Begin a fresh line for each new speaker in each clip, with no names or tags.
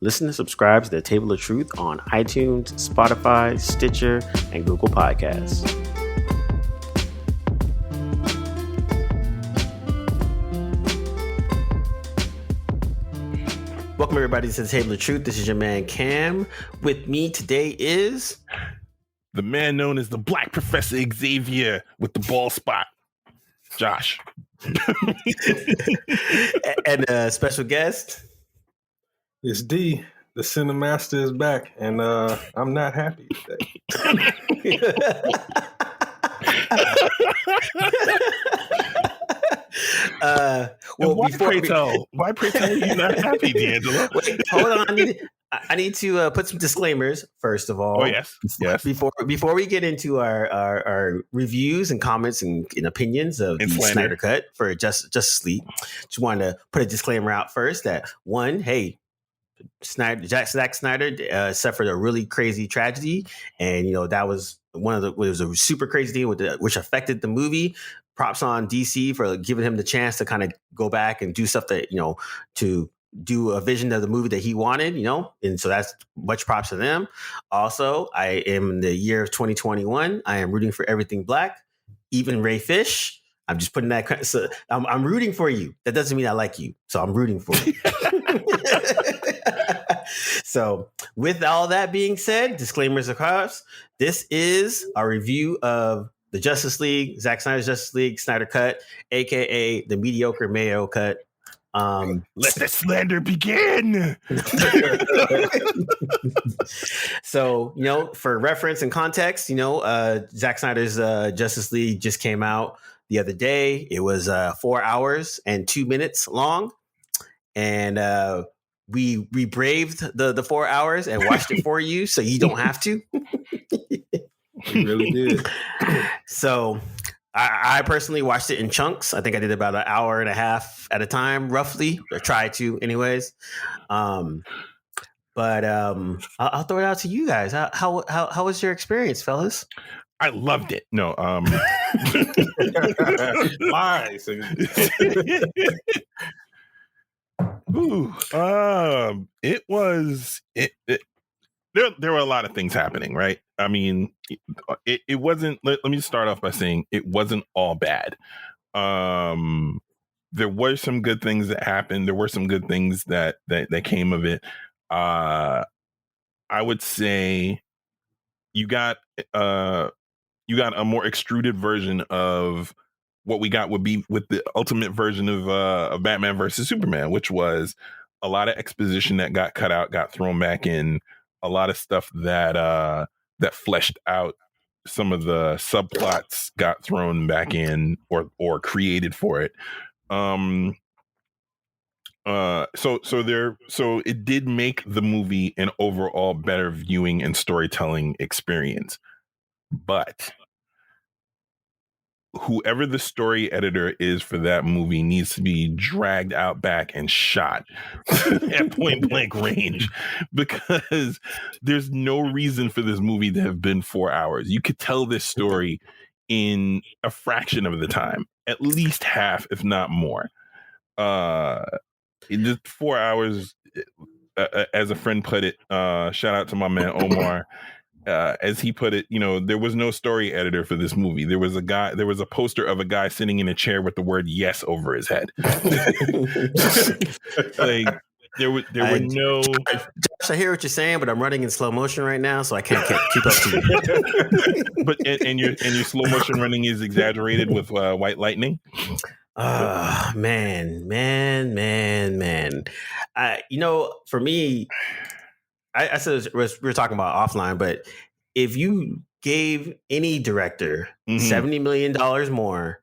Listen and subscribe to The Table of Truth on iTunes, Spotify, Stitcher, and Google Podcasts. Welcome, everybody, to The Table of Truth. This is your man, Cam. With me today is...
the man known as the Black Professor Xavier with the ball spot, Josh.
And a special guest.
It's D. The Cinemaster is back, and I'm not happy today.
Why pray tell you not happy, D'Angelo?
Wait, hold on. I need to put some disclaimers first of all.
Oh yes.
Before we get into our reviews and comments and opinions of the Snyder Cut for Justice League, just wanted to put a disclaimer out first that one, hey, Zack Snyder suffered a really crazy tragedy, and that was it was a super crazy thing which affected the movie. Props on DC for giving him the chance to kind of go back and do stuff that to do a vision of the movie that he wanted, and so that's much props to them. Also, I am in the year of 2021. I am rooting for everything Black, even Ray Fish. I'm just putting that. So I'm rooting for you. That doesn't mean I like you, so I'm rooting for you. So, with all that being said, disclaimers across. This is our review of the Justice League, Zack Snyder's Justice League, Snyder Cut, aka the Mediocre Mayo Cut.
Let the slander begin.
So, for reference and context, Zack Snyder's Justice League just came out the other day. It was 4 hours and 2 minutes long, and we braved the 4 hours and watched it for you, so you don't have to.
We really did.
So I personally watched it in chunks. I think I did about an hour and a half at a time, roughly, or tried to anyways. But I'll throw it out to you guys. How was your experience, fellas?
I loved it. No,
Lies.
Ooh, it was it. There were a lot of things happening, right? I mean, it wasn't. Let me start off by saying it wasn't all bad. There were some good things that happened. There were some good things that came of it. I would say you got a more extruded version of what we got would be with the ultimate version of Batman versus Superman, which was a lot of exposition that got cut out, got thrown back in, a lot of stuff that fleshed out some of the subplots got thrown back in or created for it. So it did make the movie an overall better viewing and storytelling experience. But whoever the story editor is for that movie needs to be dragged out back and shot at point blank range, because there's no reason for this movie to have been 4 hours. You could tell this story in a fraction of the time, at least half, if not more. In just 4 hours, as a friend put it, shout out to my man Omar. As he put it, there was no story editor for this movie. There was a poster of a guy sitting in a chair with the word "yes" over his head. Like there were no.
Josh, I hear what you're saying, but I'm running in slow motion right now, so I can't keep up to you.
But and your slow motion running is exaggerated with white lightning.
Man. For me, I said we were talking about offline, but if you gave any director $70 million more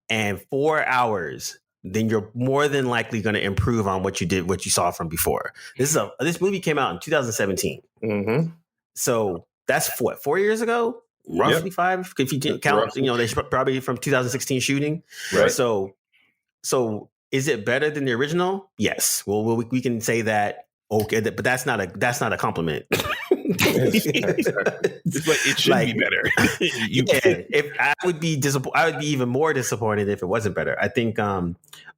and 4 hours, then you're more than likely going to improve on what you saw from before. This movie came out in 2017.
Mm-hmm.
So that's what, 4 years ago? Roughly 5, if you can count. They probably from 2016 shooting.
Right.
So is it better than the original? Yes. Well, we can say that. Okay, but that's not a compliment.
It's like it should be better.
If I would be disappointed, I would be even more disappointed if it wasn't better. I think,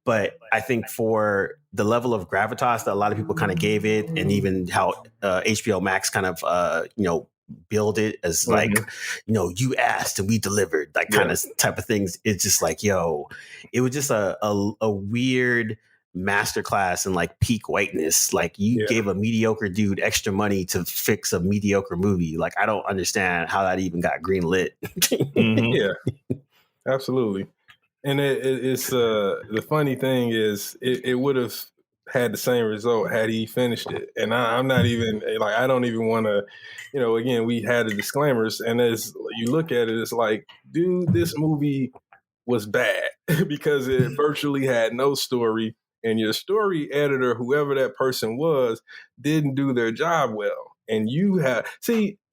but I think for the level of gravitas that a lot of people kind of gave it, and even how HBO Max kind of build it as like, you asked and we delivered, like kind of type of things. It's just like, it was just a weird masterclass in like peak whiteness. Like you gave a mediocre dude extra money to fix a mediocre movie. Like I don't understand how that even got green lit.
Yeah, absolutely. And it's the funny thing is it would have had the same result had he finished it. And I'm not even like, I don't even want to, again, we had the disclaimers, and as you look at it, it's like, dude, this movie was bad because it virtually had no story, and your story editor, whoever that person was, didn't do their job well. And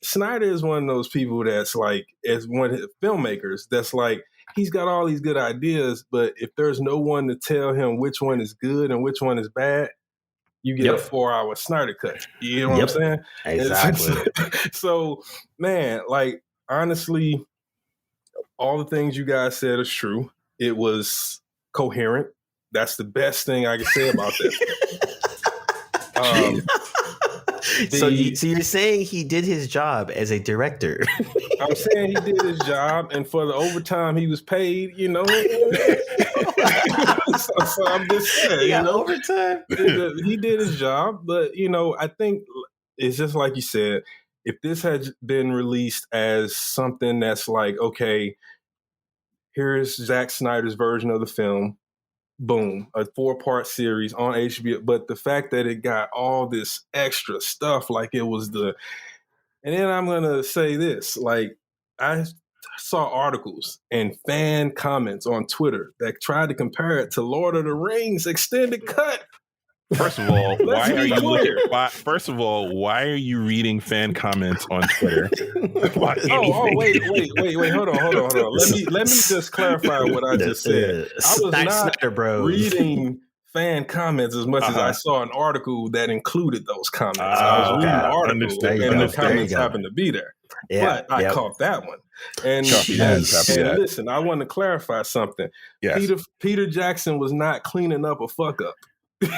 Snyder is one of those people that's like, as one of the filmmakers, that's like, he's got all these good ideas, but if there's no one to tell him which one is good and which one is bad, you get a 4-hour Snyder cut. You know what I'm saying?
Exactly.
So, man, like, honestly, all the things you guys said is true. It was coherent. That's the best thing I can say about that.
So you're saying he did his job as a director?
I'm saying he did his job, and for the overtime he was paid, so I'm just saying,
overtime.
He did his job, but I think it's just like you said. If this had been released as something that's like, okay, here's Zack Snyder's version of the film. Boom, a 4-part series on HBO. But the fact that it got all this extra stuff, like it was and then I'm going to say this, like I saw articles and fan comments on Twitter that tried to compare it to Lord of the Rings extended cut.
First of all, why are you reading fan comments on Twitter?
Wait, hold on. Let me just clarify what I just said. I was not reading fan comments as much as I saw an article that included those comments. I was reading the article and the comments happened to be there. Yeah, but I caught that one. And listen, I want to clarify something. Yes. Peter Jackson was not cleaning up a fuck up.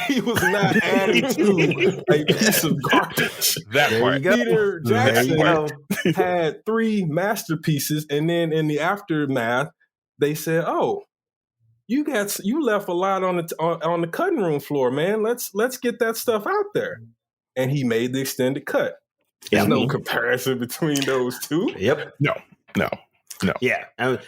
He was not adding to a piece of garbage.
That part.
Peter Jackson had 3 masterpieces, and then in the aftermath, they said, "Oh, you left a lot on the cutting room floor, man. Let's get that stuff out there." And he made the extended cut. There's no comparison between those two.
Yep.
No.
Yeah, and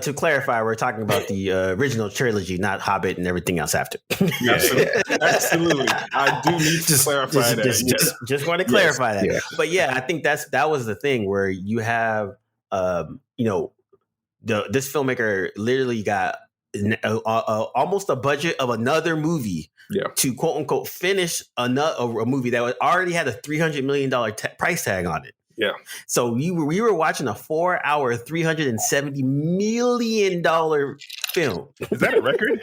to clarify, we're talking about the original trilogy, not Hobbit and everything else after.
Absolutely. I do need to clarify that.
Just want to clarify that. Yeah. But yeah, I think that was the thing where you have, this filmmaker literally got almost a budget of another movie to quote unquote finish a movie that already had a $300 million price tag on it.
Yeah.
So we were watching a 4-hour, $370 million film.
Is that a record?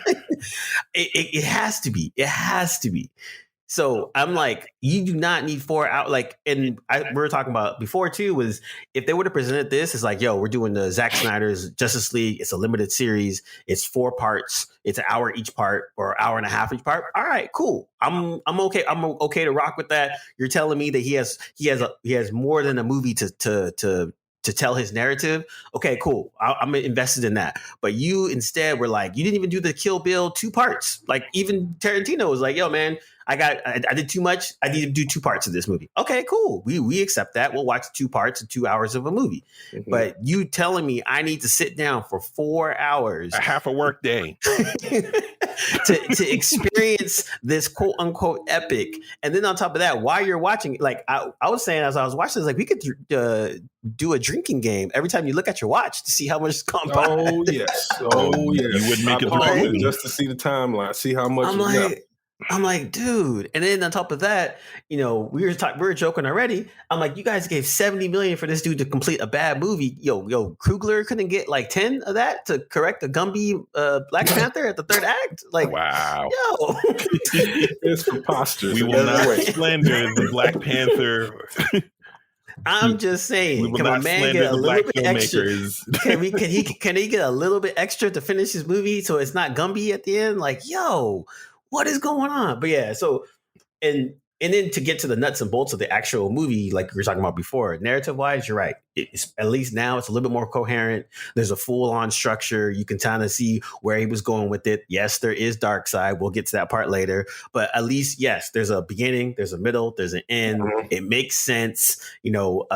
It has to be. It has to be. So I'm like, you do not need 4 hours. Like, and we were talking about before too, was if they would have presented this, it's like, yo, we're doing the Zack Snyder's Justice League. It's a limited series. It's 4 parts. It's an hour each part or an hour and a half each part. All right, cool. I'm okay. I'm okay to rock with that. You're telling me that he has more than a movie to tell his narrative. Okay, cool. I'm invested in that. But you instead were like, you didn't even do the Kill Bill 2 parts. Like even Tarantino was like, yo, man, I did too much. I need to do 2 parts of this movie. Okay, cool. We accept that. We'll watch 2 parts of 2 hours of a movie. Mm-hmm. But you telling me I need to sit down for 4 hours,
a half a work day,
to experience this quote unquote epic. And then on top of that, while you're watching, like I was saying as I was watching, it's like we could do a drinking game every time you look at your watch to see how much has gone by.
Oh yes. You would make it just to see the timeline, see how much.
I'm like, dude. And then on top of that, we were joking already. I'm like, you guys gave $70 million for this dude to complete a bad movie. Yo, Krugler couldn't get like 10 of that to correct the Gumby Black Panther at the 3rd act. Like,
wow.
Yo,
it's preposterous.
We will not slander the Black Panther
I'm just
We
saying,
will
can my
not
man
slander
get a
the
little
black
bit extra?
filmmakers.
Can he get a little bit extra to finish his movie so it's not Gumby at the end? Like, yo, what is going on? But yeah, so and then to get to the nuts and bolts of the actual movie, like we were talking about before, narrative wise, you're right. It's, at least now it's a little bit more coherent. There's a full on structure. You can kind of see where he was going with it. Yes, there is dark side. We'll get to that part later. But at least, yes, there's a beginning, there's a middle, there's an end. Mm-hmm. It makes sense. You know,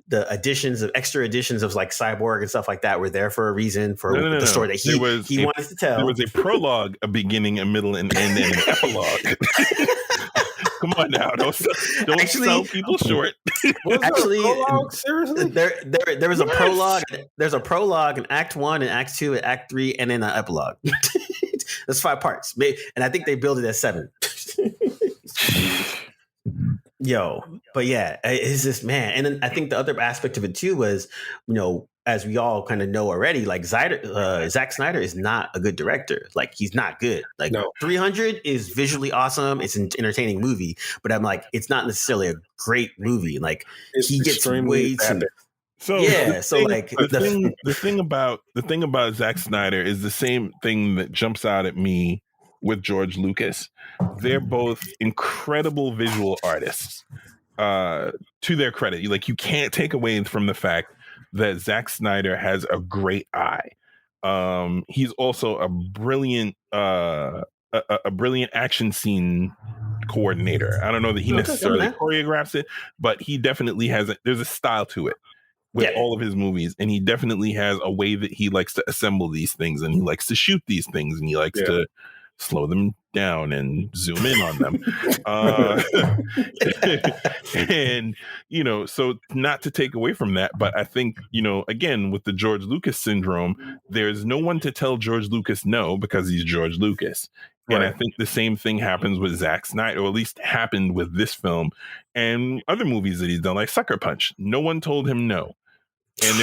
the extra additions of like Cyborg and stuff like that were there for a reason, for the story that he wanted to tell.
There was a prologue, a beginning, a middle, and an epilogue. Come on now, don't sell people short.
Actually, seriously,
there was a prologue. There's a prologue in Act 1 and Act 2 and Act 3, and then an epilogue. There's 5 parts, and I think they built it as 7. Yo, but yeah, it's just, man. And then I think the other aspect of it too was, you know, as we all kind of know already, like Zack Snyder is not a good director. Like, he's not good. Like, 300 is visually awesome. It's an entertaining movie, but I'm like, it's not necessarily a great movie. Like, he gets way too.
So
yeah,
the thing about Zack Snyder is the same thing that jumps out at me with George Lucas. They're both incredible visual artists. To their credit, like, you can't take away from the fact that Zack Snyder has a great eye. He's also a brilliant action scene coordinator. I don't know that he necessarily choreographs it, but he definitely has there's a style to it with all of his movies, and he definitely has a way that he likes to assemble these things, and he likes to shoot these things, and he likes to slow them down and zoom in on them. And, you know, so not to take away from that, but I think, you know, again, with the George Lucas syndrome, there's no one to tell George Lucas no, because he's George Lucas. And I think the same thing happens with Zack Snyder, or at least happened with this film and other movies that he's done, like Sucker Punch. No one told him no. And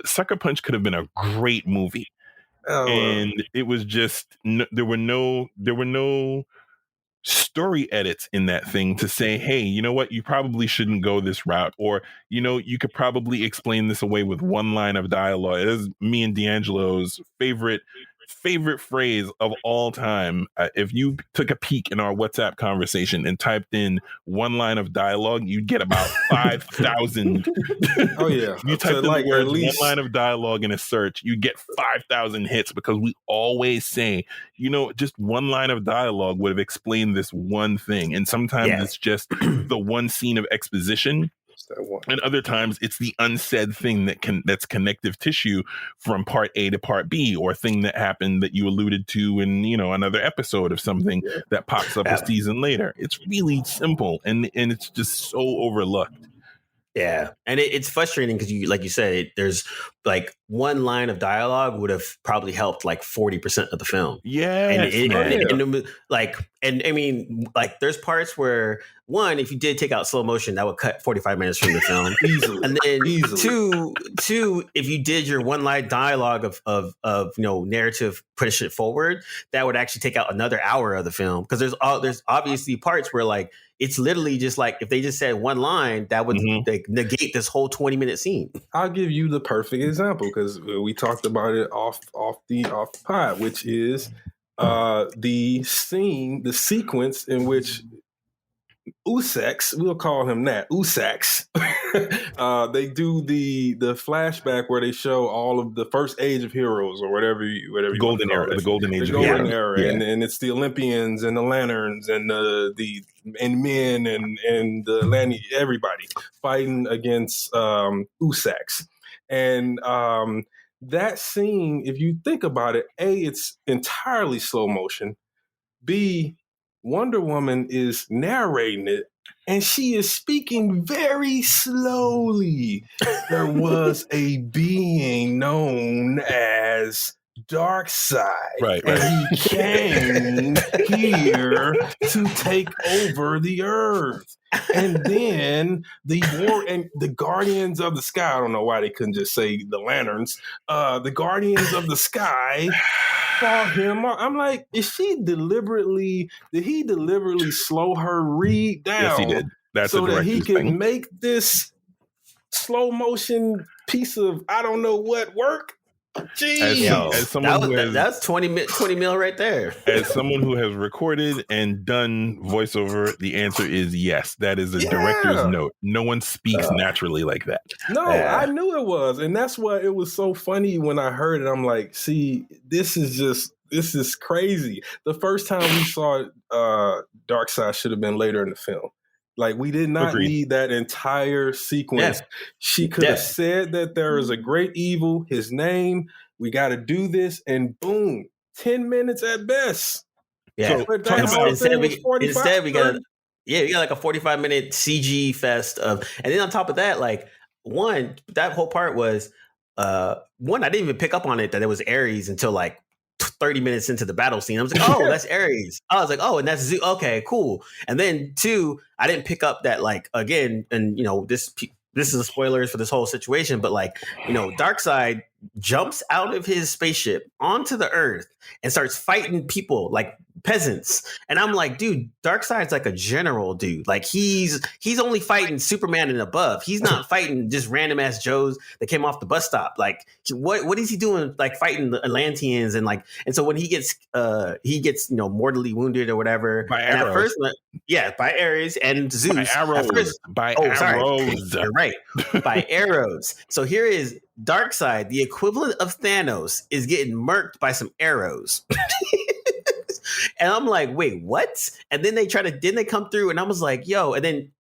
Sucker Punch could have been a great movie. And it was just there were no story edits in that thing to say, hey, you know what, you probably shouldn't go this route, or, you know, you could probably explain this away with one line of dialogue. It is me and D'Angelo's favorite phrase of all time. If you took a peek in our WhatsApp conversation and typed in one line of dialogue, you'd get about 5,000.
Oh yeah,
you typed in like one line of dialogue in a search, you get 5,000 hits, because we always say, you know, just one line of dialogue would have explained this one thing, and sometimes it's just the one scene of exposition. And other times it's the unsaid thing that's connective tissue from part A to part B, or a thing that happened that you alluded to in, you know, another episode of something that pops up a season later. It's really simple, and it's just so overlooked.
Yeah, and it's frustrating because you, like you said, there's like one line of dialogue would have probably helped like 40% of the film.
Yeah,
and I mean, like, there's parts where, one, if you did take out slow motion, that would cut 45 minutes from the film easily. And then two, if you did your one line dialogue of you know, narrative, push it forward, that would actually take out another hour of the film, because there's obviously parts where, like, it's literally just like, if they just said one line, that would like negate this whole 20-minute scene.
I'll give you the perfect example, because we talked about it off the pod, which is the sequence in which Usax, we'll call him that, Usax. They do the flashback where they show all of the first age of heroes, or whatever you
golden era, the golden age of
era, and it's the Olympians and the Lanterns and the men and the everybody fighting against Usax. And that scene, if you think about it, A, it's entirely slow motion. B, Wonder Woman is narrating it, and she is speaking very slowly. There was a being known as Darkseid, and he came here to take over the Earth. And then the Guardians of the Sky, I don't know why they couldn't just say the Lanterns, the Guardians of the Sky saw him. I'm like, did he deliberately slow her read down?
Yes, he did. That's
so that he can
thing.
make this slow motion piece of I don't know what work. Jeez,
as someone who has,
that's 20 mil right there.
As someone who has recorded and done voiceover, the answer is yes. That is a director's note. No one speaks naturally like that.
No, I knew it was, and that's why it was so funny when I heard it. I'm like, see, this is crazy. The first time we saw Darkseid should have been later in the film. Like, we did not need that entire sequence. Yeah. She could have said that there is a great evil, his name, we got to do this, and boom, 10 minutes at best.
Yeah. So instead we got like a 45-minute CG fest of, and then on top of that, like that whole part was, I didn't even pick up on it that it was Ares until like 30 minutes into the battle scene. I was like, oh, that's Ares. I was like, oh, and that's Zeus. Okay, cool. And then 2, I didn't pick up that, like, again, and this is a spoilers for this whole situation, but like, Darkseid jumps out of his spaceship onto the earth and starts fighting people like peasants. And I'm like, dude, Darkseid's like a general dude. Like he's only fighting Superman and above. He's not fighting just random ass Joes that came off the bus stop. Like what is he doing? Like fighting the Atlanteans and so when he gets mortally wounded or whatever.
By
and
arrows.
At first, by Ares and Zeus.
By arrows.
Arrows. You're right. By arrows. So here is Darkseid, the equivalent of Thanos, is getting murked by some arrows. And I'm like, wait, what? And then they come through, and I was like, yo. And then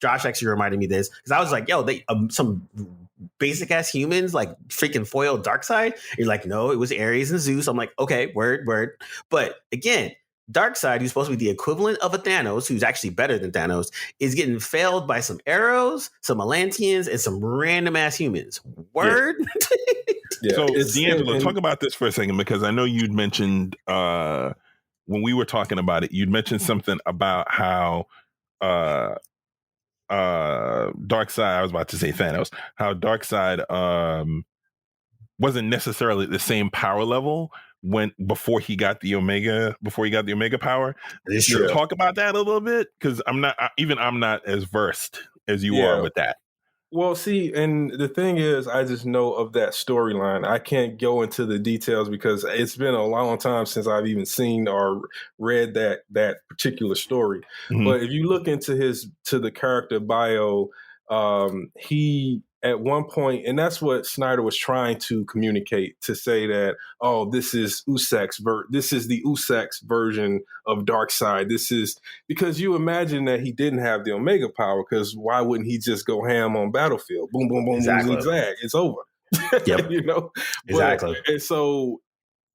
Josh actually reminded me of this because I was like, yo, they some basic ass humans like freaking foiled Darkseid. And you're like, no, it was Ares and Zeus. I'm like, okay, word. But again, Darkseid, who's supposed to be the equivalent of a Thanos, who's actually better than Thanos, is getting failed by some arrows, some Atlanteans, and some random ass humans. Word.
Yeah. So, D'Angelo, talk about this for a second, because I know you'd mentioned when we were talking about it, you'd mentioned something about how Darkseid, I was about to say Thanos, how Darkseid wasn't necessarily the same power level before he got the Omega power. Talk about that a little bit, because I'm not as versed as you are with that.
Well, see, and the thing is, I just know of that storyline. I can't go into the details because it's been a long time since I've even seen or read that particular story. Mm-hmm. But if you look into the character bio, he at one point, and that's what Snyder was trying to communicate, to say that, oh, this is the Usak's version of Darkseid. This is because you imagine that he didn't have the Omega power, because why wouldn't he just go ham on battlefield? Boom, boom, boom, exactly. Boom, zigzag. It's over.
Yep. Exactly.
And so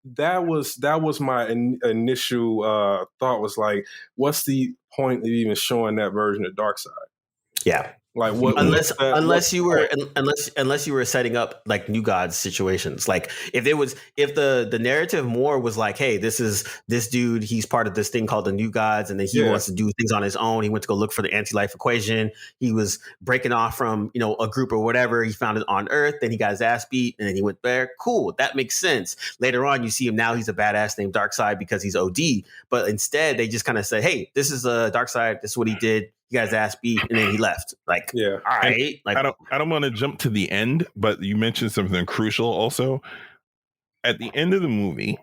that was my initial thought, was like, what's the point of even showing that version of Darkseid?
Yeah.
Like what?
Unless you were setting up like New Gods situations. Like if the narrative more was like, hey, this is this dude, he's part of this thing called the New Gods, and then he wants to do things on his own. He went to go look for the anti-life equation. He was breaking off from a group or whatever. He found it on Earth. Then he got his ass beat, and then he went there. Cool, that makes sense. Later on, you see him now. He's a badass named Darkseid because he's OD. But instead, they just kind of say, hey, this is Darkseid. This is what he did. He got his ass beat, and then he left. Like, all right. Like,
I don't want to jump to the end, but you mentioned something crucial also. At the end of the movie,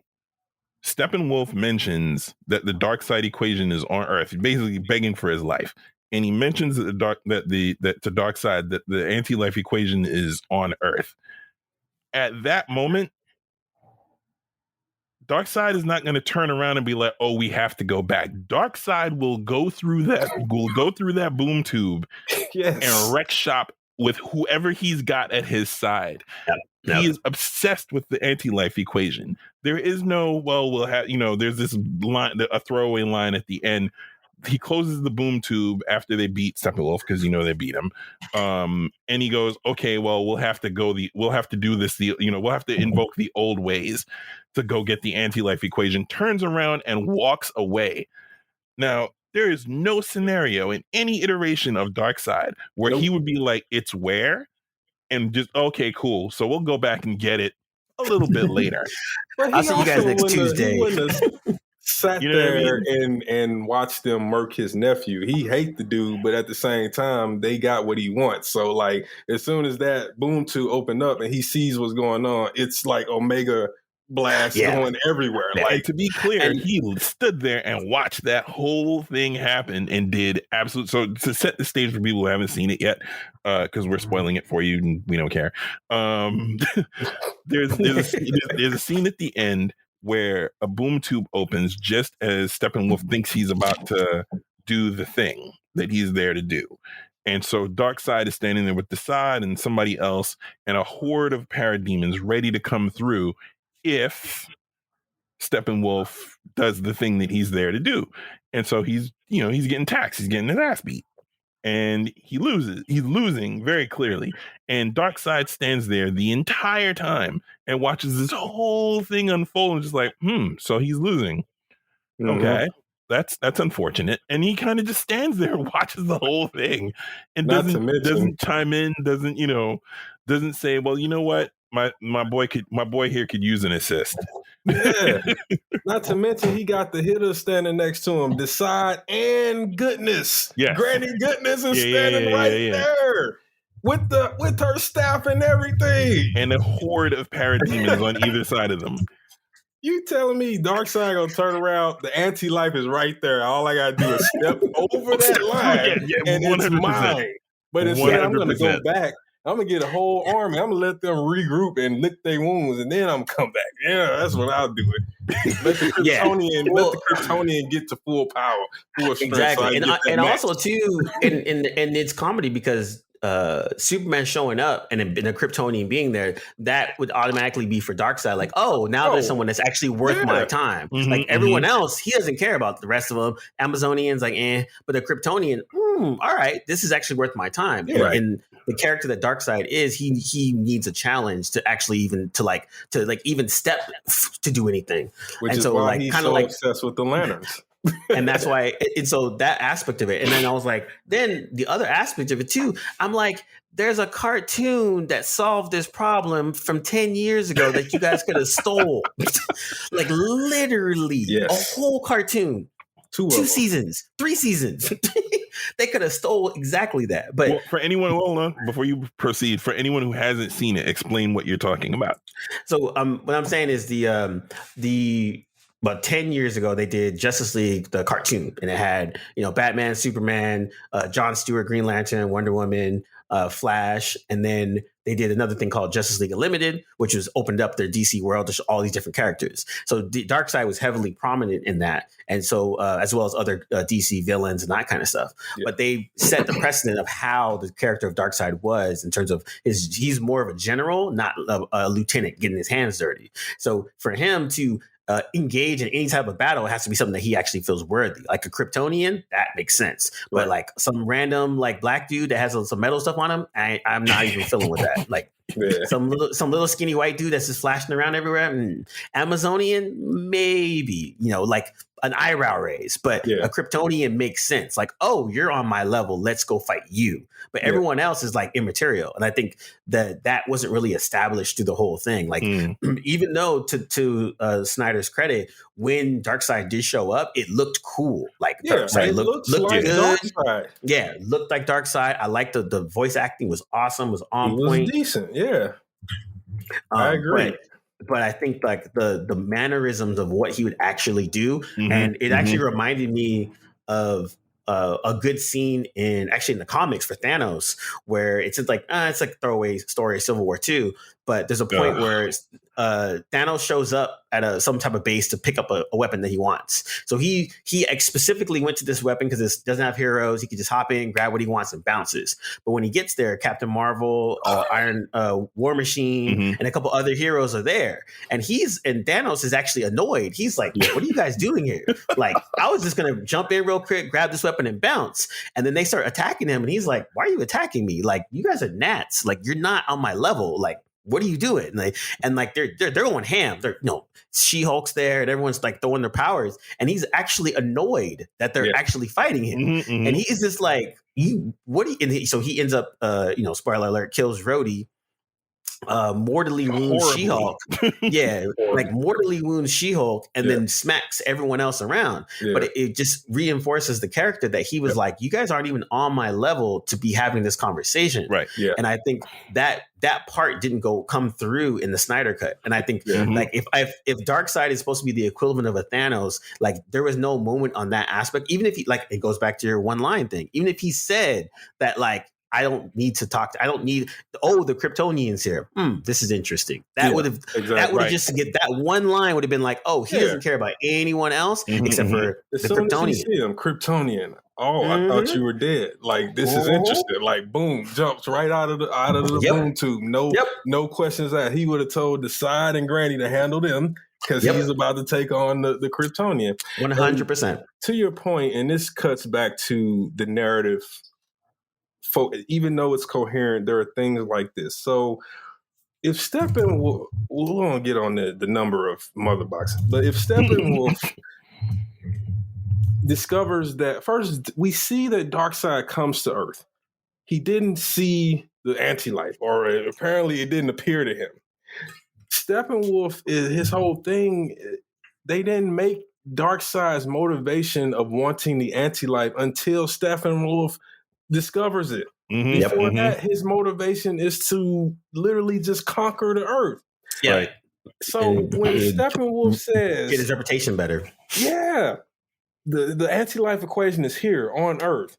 Steppenwolf mentions that the Darkseid equation is on Earth, basically begging for his life. And he mentions to Darkseid that the anti-life equation is on Earth. At that moment, Darkseid is not going to turn around and be like, "Oh, we have to go back." Darkseid will go through that boom tube and wreck shop with whoever he's got at his side. Yep. He is obsessed with the anti-life equation. There is no, well, we'll have, there's this line, a throwaway line at the end. He closes the boom tube after they beat Steppenwolf, because they beat him. And he goes, okay, well, we'll have to do this. We'll have to invoke the old ways to go get the anti-life equation. Turns around and walks away. Now, there is no scenario in any iteration of Darkseid where he would be like, it's where? And just, okay, cool. So we'll go back and get it a little bit later.
I'll see you guys next Tuesday.
sat there and watched them murk his nephew. He hate the dude, but at the same time, they got what he wants. So like, as soon as that boom tube opened up and he sees what's going on, it's like Omega blast going everywhere.
Yeah.
Like,
and to be clear, he stood there and watched that whole thing happen and did absolute. So to set the stage for people who haven't seen it yet, because we're spoiling it for you and we don't care. There's a scene at the end where a boom tube opens just as Steppenwolf thinks he's about to do the thing that he's there to do. And so Darkseid is standing there with Desaad and somebody else and a horde of parademons ready to come through if Steppenwolf does the thing that he's there to do. And so he's getting taxed. He's getting his ass beat. And he loses. He's losing very clearly. And Darkseid stands there the entire time and watches this whole thing unfold and just like, so he's losing. Mm-hmm. Okay. That's unfortunate. And he kind of just stands there and watches the whole thing and doesn't chime in, doesn't say, well, you know what? My boy here could use an assist.
Yeah. Not to mention he got the hitter standing next to him, Desaad and Goodness.
Yes.
Granny Goodness is standing there with her staff and everything.
And a horde of parademons on either side of them.
You telling me Darkseid gonna turn around? The anti-life is right there. All I gotta do is step over that line, and 100%. It's mine. But instead, I'm gonna go back. I'm gonna get a whole army. I'm gonna let them regroup and lick their wounds, and then I'm come back. Yeah, that's what I'll do it. Let the Kryptonian get to full power, full strength.
Exactly, so and also too in its comedy because Superman showing up and a Kryptonian being there, that would automatically be for Darkseid. Like, there's someone that's actually worth my time. Mm-hmm, like everyone else, he doesn't care about the rest of them. Amazonians, like, but the Kryptonian, all right, this is actually worth my time. Yeah. And the character that Darkseid is, he needs a challenge to actually even even step to do anything.
Which is why he's kind of obsessed with the lanterns.
And that's why, and so that aspect of it. And then I was like, then the other aspect of it too, I'm like, there's a cartoon that solved this problem from 10 years ago that you guys could have stole. Like literally a whole cartoon. Two seasons, 3 seasons. They could have stole exactly that. But
for anyone, hold on, before you proceed, for anyone who hasn't seen it, explain what you're talking about.
So what I'm saying is about 10 years ago, they did Justice League, the cartoon, and it had, Batman, Superman, Jon Stewart, Green Lantern, Wonder Woman, Flash, and then they did another thing called Justice League Unlimited, which was opened up their DC world to all these different characters. So Darkseid was heavily prominent in that, and so as well as other DC villains and that kind of stuff. Yeah. But they set the precedent of how the character of Darkseid was in terms of he's more of a general, not a lieutenant getting his hands dirty. So for him to engage in any type of battle, it has to be something that he actually feels worthy. Like a Kryptonian, that makes sense. Right. But like some random black dude that has some metal stuff on him, I'm not even feeling with that. Like some little skinny white dude that's just flashing around everywhere. Amazonian, maybe, like an eyebrow raise, but a Kryptonian makes sense. Like, you're on my level, let's go fight you. But everyone else is like immaterial. And I think that wasn't really established through the whole thing. Like, even though to Snyder's credit, when Darkseid did show up, it looked cool. Like Darkseid looked like good. Darkseid. Yeah, looked like Darkseid. I liked the voice acting was awesome, was on point.
It was decent, yeah. I agree.
But I think like the mannerisms of what he would actually do, and it actually reminded me of a good scene in the comics for Thanos, where it's like throwaway story Civil War II, but there's a point where Thanos shows up at some type of base to pick up a weapon that he wants. So he specifically went to this weapon because it doesn't have heroes. He could just hop in, grab what he wants, and bounces. But when he gets there, Captain Marvel, Iron War Machine, and a couple other heroes are there. And Thanos is actually annoyed. He's like, what are you guys doing here? Like, I was just going to jump in real quick, grab this weapon and bounce. And then they start attacking him. And he's like, why are you attacking me? Like, you guys are gnats. Like, you're not on my level. Like, what are you doing? And they're going ham. They're She-Hulk's there, and everyone's like throwing their powers, and he's actually annoyed that they're actually fighting him. And he's just like, so he ends up, spoiler alert, kills Rhodey. mortally wounds She-Hulk. Yeah, like mortally wounds She-Hulk and then smacks everyone else around. Yeah. But it just reinforces the character that he was like, you guys aren't even on my level to be having this conversation.
Right.
Yeah. And I think that part didn't come through in the Snyder cut. And I think like if Darkseid is supposed to be the equivalent of a Thanos, like there was no moment on that aspect. Even if he, like, it goes back to your one line thing. Even if he said that, like, I don't need to talk. I don't need. Oh, the Kryptonians here. This is interesting. That would have. Exactly. That would have just to get that one line would have been like, oh, he doesn't care about anyone else except for the Kryptonian.
As you see him, Kryptonian. Oh, I thought you were dead. Like, this is interesting. Like, boom, jumps right out of the boom tube. No questions asked. He would have told the Side and Granny to handle them because he's about to take on the Kryptonian.
100%.
To your point, and this cuts back to the narrative. Even though it's coherent, there are things like this. So if Steppenwolf, we're going to get on the number of mother boxes, but if Steppenwolf discovers that, first we see that Darkseid comes to Earth. He didn't see the anti-life, or apparently it didn't appear to him. Steppenwolf, his whole thing, they didn't make Darkseid's motivation of wanting the anti-life until Steppenwolf discovers it. Before that, his motivation is to literally just conquer the Earth.
Yeah. Right.
So when Steppenwolf says,
get his reputation better.
Yeah. The anti-life equation is here on Earth.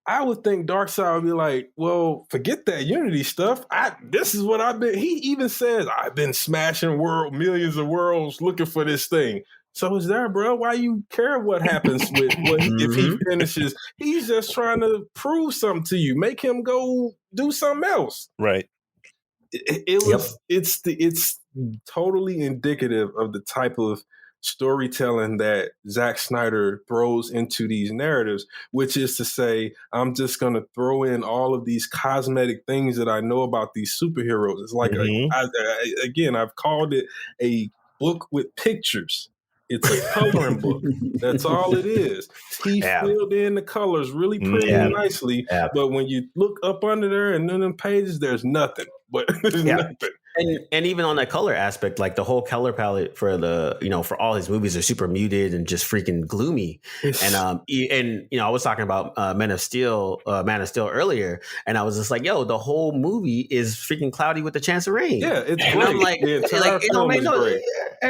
I would think Darkseid would be like, well, forget that Unity stuff. This is what I've been. He even says, I've been smashing millions of worlds looking for this thing. So is there, bro? Why you care what happens with if he finishes? He's just trying to prove something to you. Make him go do something else.
Right.
It's totally indicative of the type of storytelling that Zack Snyder throws into these narratives, which is to say, I'm just going to throw in all of these cosmetic things that I know about these superheroes. It's like, again, I've called it a book with pictures. It's a coloring book. That's all it is. He filled in the colors really pretty nicely. Yeah. But when you look up under there and in them pages, there's nothing. But there's nothing.
And even on that color aspect, like the whole color palette for for all his movies are super muted and just freaking gloomy. And I was talking about Man of Steel earlier, and I was just like, yo, the whole movie is freaking cloudy with a chance of rain.
Yeah, it's
and
great.
I'm like, it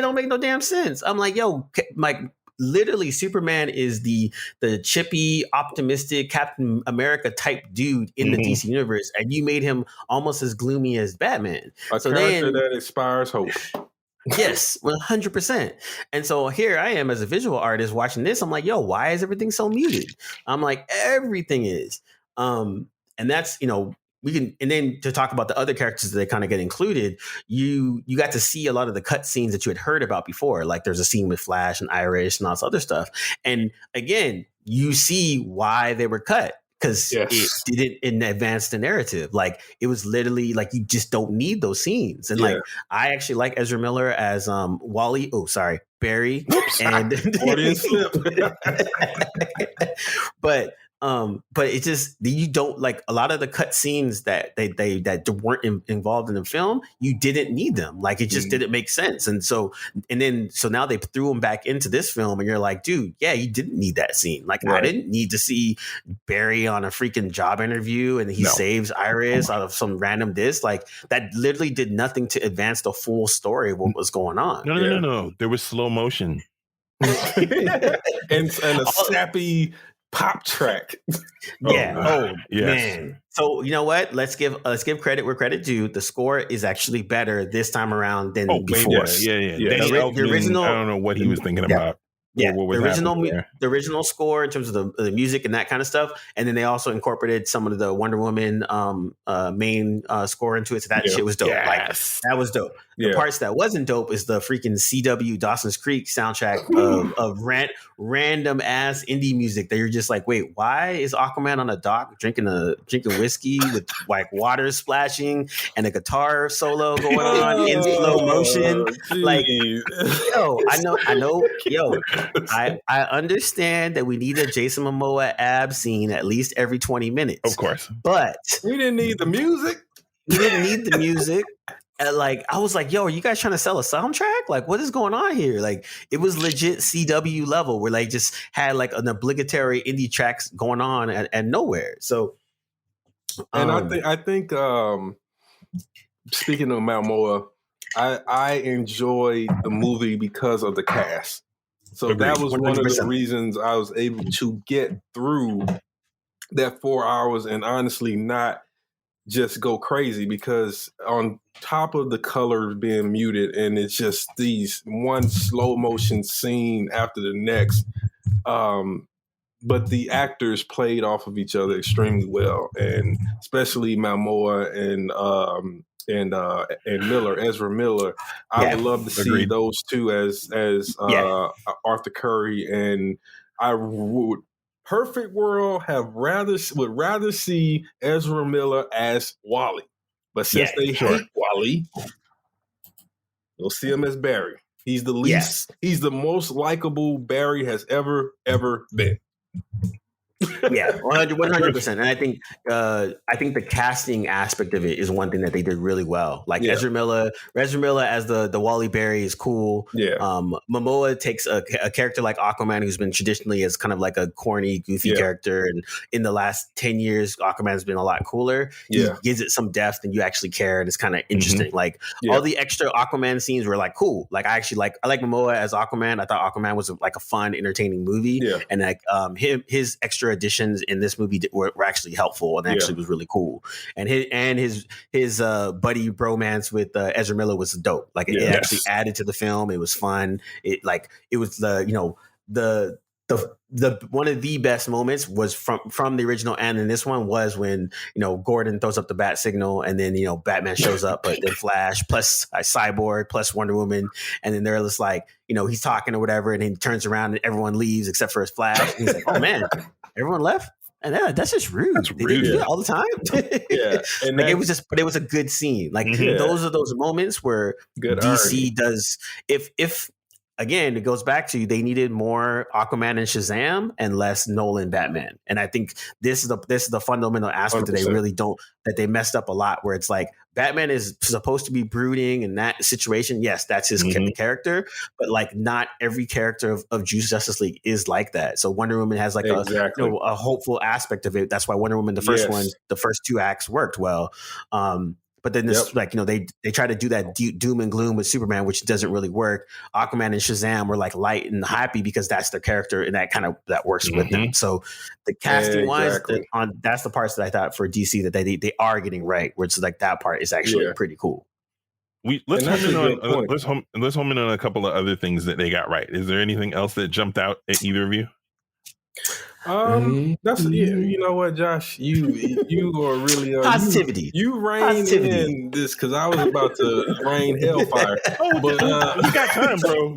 don't make no damn sense. I'm like, yo, like, literally Superman is the chippy, optimistic Captain America type dude in the DC universe, and you made him almost as gloomy as Batman.
A character that inspires hope.
Yes, 100%. And so here I am as a visual artist watching this. I'm like, yo, why is everything so muted? I'm like, everything is. And that's, we can, and then to talk about the other characters that kind of get included, you got to see a lot of the cut scenes that you had heard about before. Like there's a scene with Flash and Iris and all this other stuff. And again, you see why they were cut, because it didn't advance the narrative. Like it was literally like, you just don't need those scenes. And like, I actually like Ezra Miller as Barry.
Oops. And
but it's just, you don't, like, a lot of the cut scenes that they weren't involved in the film, you didn't need them. Like it just didn't make sense. And so now they threw them back into this film, and you're like, dude, yeah, you didn't need that scene. Like I didn't need to see Barry on a freaking job interview and he saves Iris out of some random disc. Like that literally did nothing to advance the full story of what was going on.
No. There was slow motion.
and a snappy pop track.
Man. So you know what? Let's give credit where credit due. The score is actually better this time around than before.
The original. I don't know what he was thinking about.
Yeah, the original score in terms of the music and that kind of stuff, and then they also incorporated some of the Wonder Woman main score into it. So that shit was dope.
Yes.
Like that was dope. The parts that wasn't dope is the freaking CW Dawson's Creek soundtrack of random ass indie music that you're just like, wait, why is Aquaman on a dock drinking whiskey with like water splashing and a guitar solo going on in slow motion? Like, yo, I know, yo. I understand that we need a Jason Momoa ab scene at least every 20 minutes.
Of course.
But
we didn't need the music.
He didn't need the music. And like, I was like, yo, are you guys trying to sell a soundtrack? Like, what is going on here? Like, it was legit CW level where they just had like an obligatory indie tracks going on at nowhere. So,
and I think speaking of Malmoa, I enjoyed the movie because of the cast. So Agreed. That was 100%. One of the reasons I was able to get through that 4 hours and honestly not just go crazy, because on top of the colors being muted and it's just these one slow motion scene after the next, but the actors played off of each other extremely well, and especially Malmoa and Miller, Ezra Miller. I would love to see those two as Arthur Curry, and I would. Perfect world would rather see Ezra Miller as Wally, but since they hate Wally, they'll see him as Barry. He's the least. He's the most likable Barry has ever been.
Yeah, 100%. And I think the casting aspect of it is one thing that they did really well. Like Ezra Miller as the Wally Berry is cool. Yeah. Momoa takes a character like Aquaman, who's been traditionally as kind of like a corny, goofy character, and in the last 10 years, Aquaman's been a lot cooler. He gives it some depth, and you actually care, and it's kind of interesting. Mm-hmm. Like all the extra Aquaman scenes were like cool. Like I like Momoa as Aquaman. I thought Aquaman was like a fun, entertaining movie, and like his extra additions in this movie were actually helpful and actually was really cool. And his buddy bromance with Ezra Miller was dope. Like it actually added to the film. It was fun. It was the one of the best moments was from the original, and then this one was when Gordon throws up the bat signal, and then Batman shows up, but then Flash plus Cyborg plus Wonder Woman, and then they're just like he's talking or whatever, and then he turns around and everyone leaves except for his Flash. And he's like, oh man, everyone left. And that's just rude. They do that all the time. And like it was a good scene. Like those are those moments where
good
DC does. If again, it goes back to they needed more Aquaman and Shazam and less Nolan Batman. And I think this is the fundamental aspect 100%. that they messed up a lot. Where it's like Batman is supposed to be brooding in that situation. Yes, that's his character, but like not every character of Justice League is like that. So Wonder Woman has like a hopeful aspect of it. That's why Wonder Woman, the first two acts worked well. But then this, they try to do that doom and gloom with Superman, which doesn't really work. Aquaman and Shazam were like light and happy because that's their character, and that works with them. So the casting wise, that's the parts that I thought for DC that they are getting right, where it's like that part is actually pretty cool.
Let's home in on a couple of other things that they got right. Is there anything else that jumped out at either of you?
That's you know what, Josh, you are really
positivity.
You rein in this because I was about to rain hellfire.
But we got time, bro.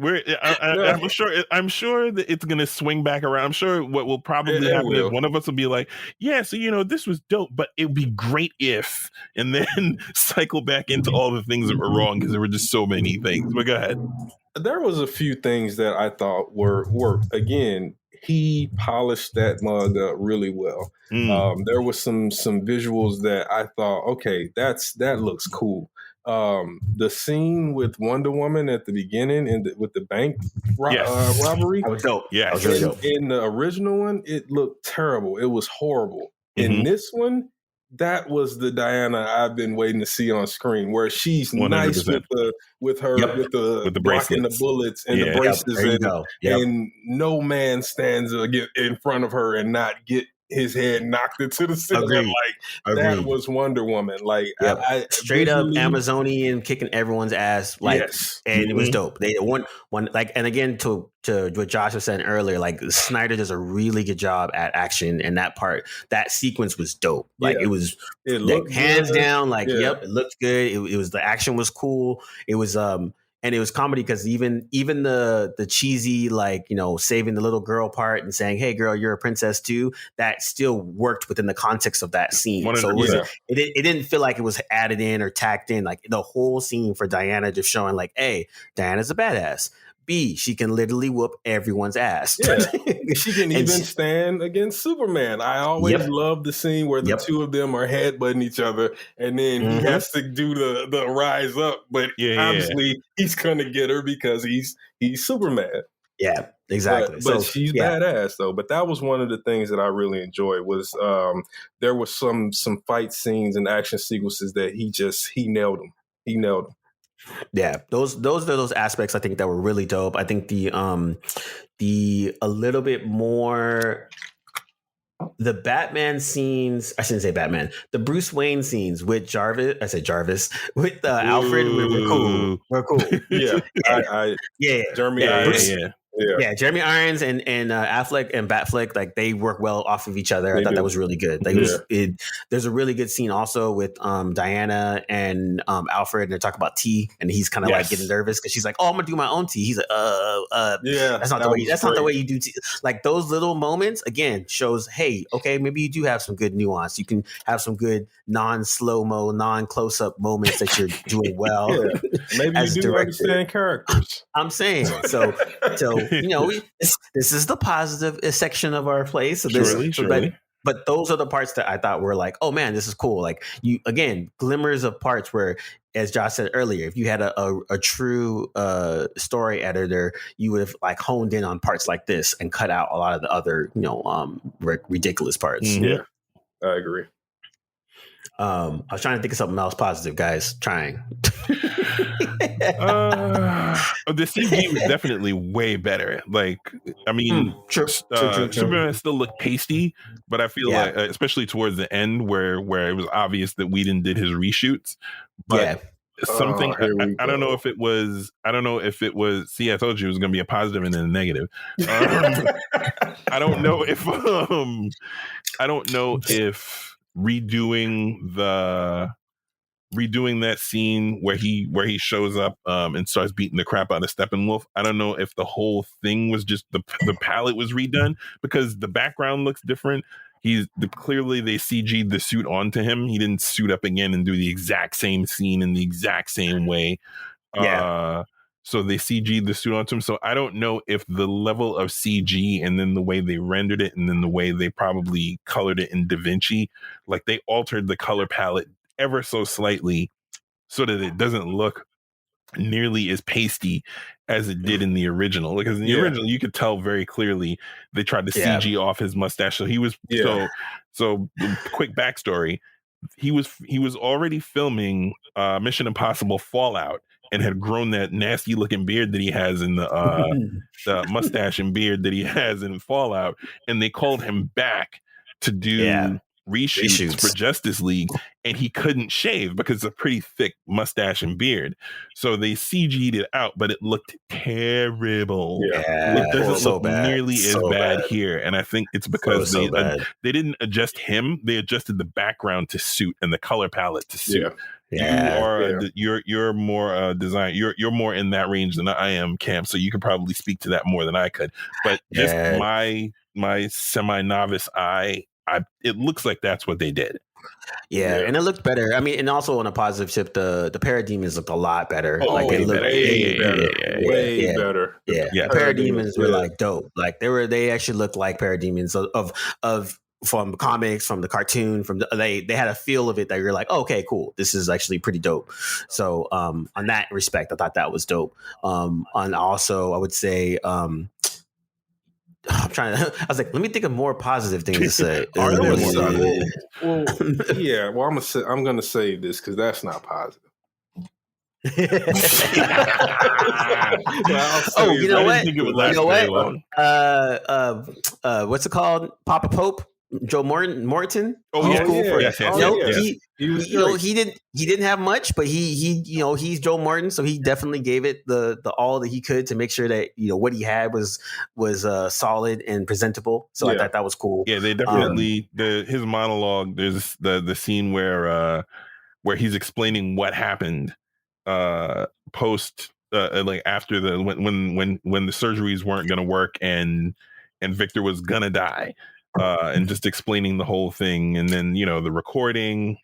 I'm sure that it's gonna swing back around. I'm sure what will probably happen is one of us will be like, yeah, so this was dope, but it would be great if, and then cycle back into all the things that were wrong because there were just so many things. But go ahead.
There was a few things that I thought were again. He polished that mug up really well. There was some visuals that I thought, okay, that looks cool. The scene with Wonder Woman at the beginning and with the bank robbery,
that was dope.
Yeah,
that was really dope.
In the original one, it looked terrible. It was horrible. In this one, that was the Diana I've been waiting to see on screen, where she's 100%. Nice with the blocking the bullets and the braces, and no man stands in front of her and not get his head knocked into the ceiling. That was Wonder Woman. Like I
straight up Amazonian kicking everyone's ass. And it was dope. They one and again to what Josh was saying earlier, like Snyder does a really good job at action, and that sequence was dope. Like it looked hands down. Like it looked good. It was the action was cool. It was and it was comedy because even the cheesy saving the little girl part and saying, "Hey girl, you're a princess too," that still worked within the context of that scene. So it didn't feel like it was added in or tacked in. Like the whole scene for Diana just showing like, "Hey, Diana's a badass." B, she can literally whoop everyone's ass.
Yeah, she can even stand against Superman. I always love the scene where the two of them are headbutting each other, and then he has to do the rise up, but obviously he's gonna get her because he's Superman.
Yeah, exactly.
But she's badass though. But that was one of the things that I really enjoyed was there was some fight scenes and action sequences that he nailed them. He nailed them.
Yeah, those are those aspects I think that were really dope. I think the a little bit more the Batman scenes. I shouldn't say Batman. The Bruce Wayne scenes with Jarvis. I said Jarvis with Alfred. We're cool. We're cool.
Jeremy.
Yeah, Jeremy Irons and Affleck and Batfleck, like they work well off of each other. I thought that was really good. Like there's a really good scene also with Diana and Alfred, and they talk about tea, and he's kind of like getting nervous because she's like, "Oh, I'm gonna do my own tea." He's like, that's not the way you do tea." Like those little moments again shows, hey, okay, maybe you do have some good nuance. You can have some good non-slow-mo, non-close-up moments that you're doing well.
Maybe you do understand characters.
I'm saying so. This is the positive section of our play. So but those are the parts that I thought were like, oh man, this is cool. Like you again, glimmers of parts where, as Josh said earlier, if you had a true story editor, you would have like honed in on parts like this and cut out a lot of the other ridiculous parts.
Yeah, I agree.
I was trying to think of something else positive, guys. Trying.
The CG was definitely way better. Like, I mean,
true.
Superman still looked pasty, but I feel like, especially towards the end, where it was obvious that Whedon did his reshoots. But something I don't know if it was. See, I told you it was going to be a positive and then a negative. I don't know if redoing that scene where he shows up and starts beating the crap out of Steppenwolf. I don't know if the whole thing was just the palette was redone because the background looks different. Clearly they CG'd the suit onto him. He didn't suit up again and do the exact same scene in the exact same way. So they CG'd the suit onto him. So I don't know if the level of CG and then the way they rendered it and then the way they probably colored it in Da Vinci, like they altered the color palette ever so slightly so that it doesn't look nearly as pasty as it did in the original. Because in the original, you could tell very clearly they tried to CG off his mustache. So he was so quick backstory. He was already filming Mission Impossible Fallout and had grown that nasty looking beard that he has in the mustache and beard that he has in Fallout. And they called him back to do reshoots for Justice League, and he couldn't shave because it's a pretty thick mustache and beard. So they CG'd it out, but it looked terrible. It doesn't look nearly as bad here. And I think it's because they didn't adjust him. They adjusted the background to suit and the color palette to suit. You're more design. You're more in that range than I am, Cam. So you could probably speak to that more than I could. But just my semi-novice eye, it looks like that's what they did.
And it looked better. I mean, and also on a positive tip, the Parademons looked a lot better.
Way better.
Yeah. Parademons were like dope. Like they actually looked like Parademons of from comics, from the cartoon, they had a feel of it that you're like, oh, okay, cool. This is actually pretty dope. So on that respect, I thought that was dope. And also I would say I was like, let me think of more positive things to say.
I'm going to save this because that's not positive.
You know what? What's it called? Papa Pope? Joe Morton. He didn't have much, but he's Joe Morton, so he definitely gave it the all that he could to make sure that what he had was solid and presentable. So I thought that was cool.
Yeah, they definitely his monologue. There's the scene where he's explaining what happened post like after when the surgeries weren't going to work and Victor was gonna die. And just explaining the whole thing, and then the recording.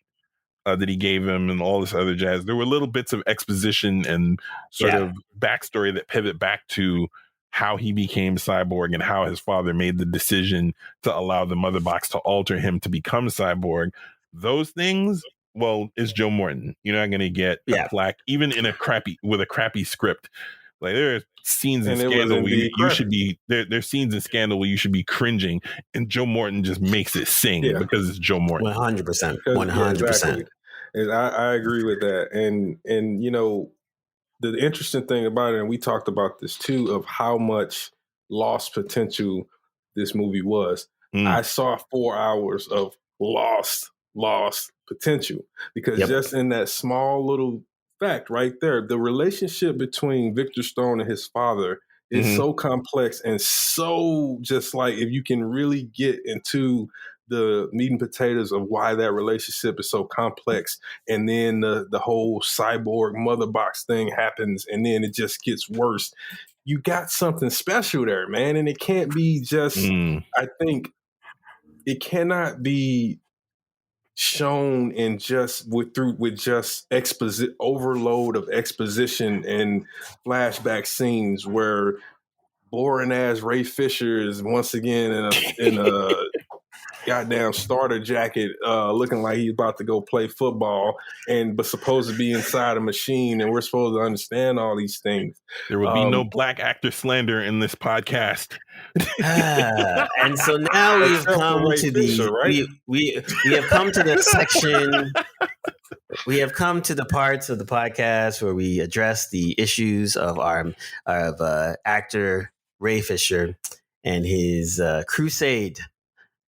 that he gave him and all this other jazz. There were little bits of exposition and sort of backstory that pivot back to how he became Cyborg and how his father made the decision to allow the mother box to alter him to become Cyborg. Those things, well, it's Joe Morton. You're not going to get a plaque, even in a crappy script. Like there are scenes in Scandal where you should be there's scenes in Scandal where you should be cringing, and Joe Morton just makes it sing because it's Joe Morton.
100%. 100%.
I agree with that. And you know, the interesting thing about it, and we talked about this too, of how much lost potential this movie was. I saw 4 hours of lost potential because just in that small little fact right there, the relationship between Victor Stone and his father is so complex and so just like if you can really get into the meat and potatoes of why that relationship is so complex, and then the whole cyborg mother box thing happens, and then it just gets worse. You got something special there, man, and it can't be just. I think it cannot be shown in just with just overload of exposition and flashback scenes where boring ass Ray Fisher is once again in a goddamn starter jacket, looking like he's about to go play football, but supposed to be inside a machine, and we're supposed to understand all these things.
There will be no black actor slander in this podcast.
And so now we've come to we have come to the section. We have come to the parts of the podcast where we address the issues of actor Ray Fisher and his crusade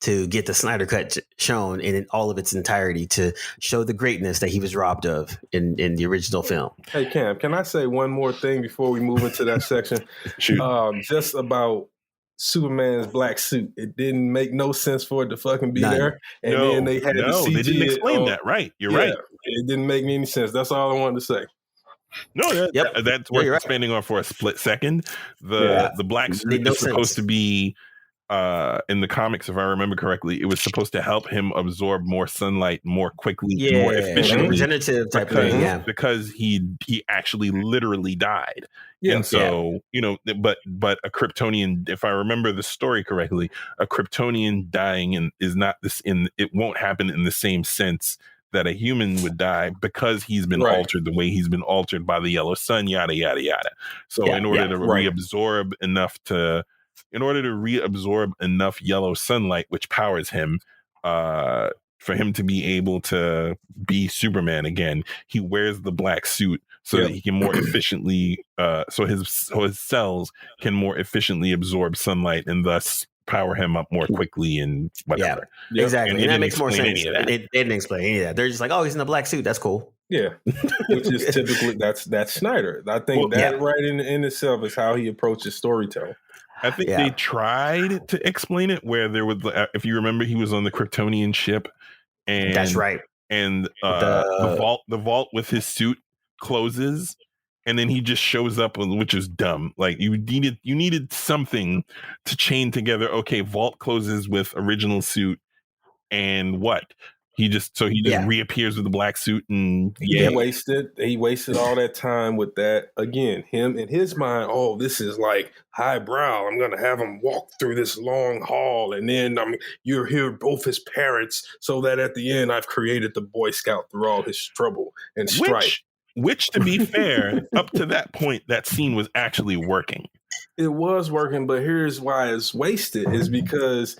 to get the Snyder Cut shown in all of its entirety to show the greatness that he was robbed of in the original film.
Hey, Cam, can I say one more thing before we move into that section?
Shoot.
Just about Superman's black suit. It didn't make no sense for it to fucking be there. And then they had to CG
they didn't explain that. Right. You're right.
It didn't make any sense. That's all I wanted to say.
No, that's worth expanding on for a split second. The black suit is supposed to be in the comics, if I remember correctly, it was supposed to help him absorb more sunlight more quickly, more efficiently,
regenerative type of thing.
Because he actually literally died, and so you know, but a Kryptonian, if I remember the story correctly, a Kryptonian dying is not this it won't happen in the same sense that a human would die because he's been altered the way he's been altered by the yellow sun, yada yada yada. So in order to reabsorb enough yellow sunlight, which powers him, for him to be able to be Superman again, he wears the black suit so that he can more efficiently, so his cells can more efficiently absorb sunlight and thus power him up more quickly and whatever.
Yeah, exactly. And that makes more sense. They didn't explain any of that. They're just like, oh, he's in a black suit. That's cool.
Yeah, which is typically that's Snyder. I think right in itself is how he approaches storytelling.
I think they tried to explain it where there was, if you remember, he was on the Kryptonian ship, and
that's right.
And the vault with his suit closes, and then he just shows up, which is dumb. Like you needed something to chain together. Okay, vault closes with original suit, and what? He just reappears with the black suit, and
he wasted all that time with that. Again, him in his mind, oh, this is like highbrow. I'm gonna have him walk through this long hall, and then you're here both his parents, so that at the end I've created the Boy Scout through all his trouble and strife.
Which, to be fair, up to that point, that scene was actually working.
It was working, but here's why it's wasted: is because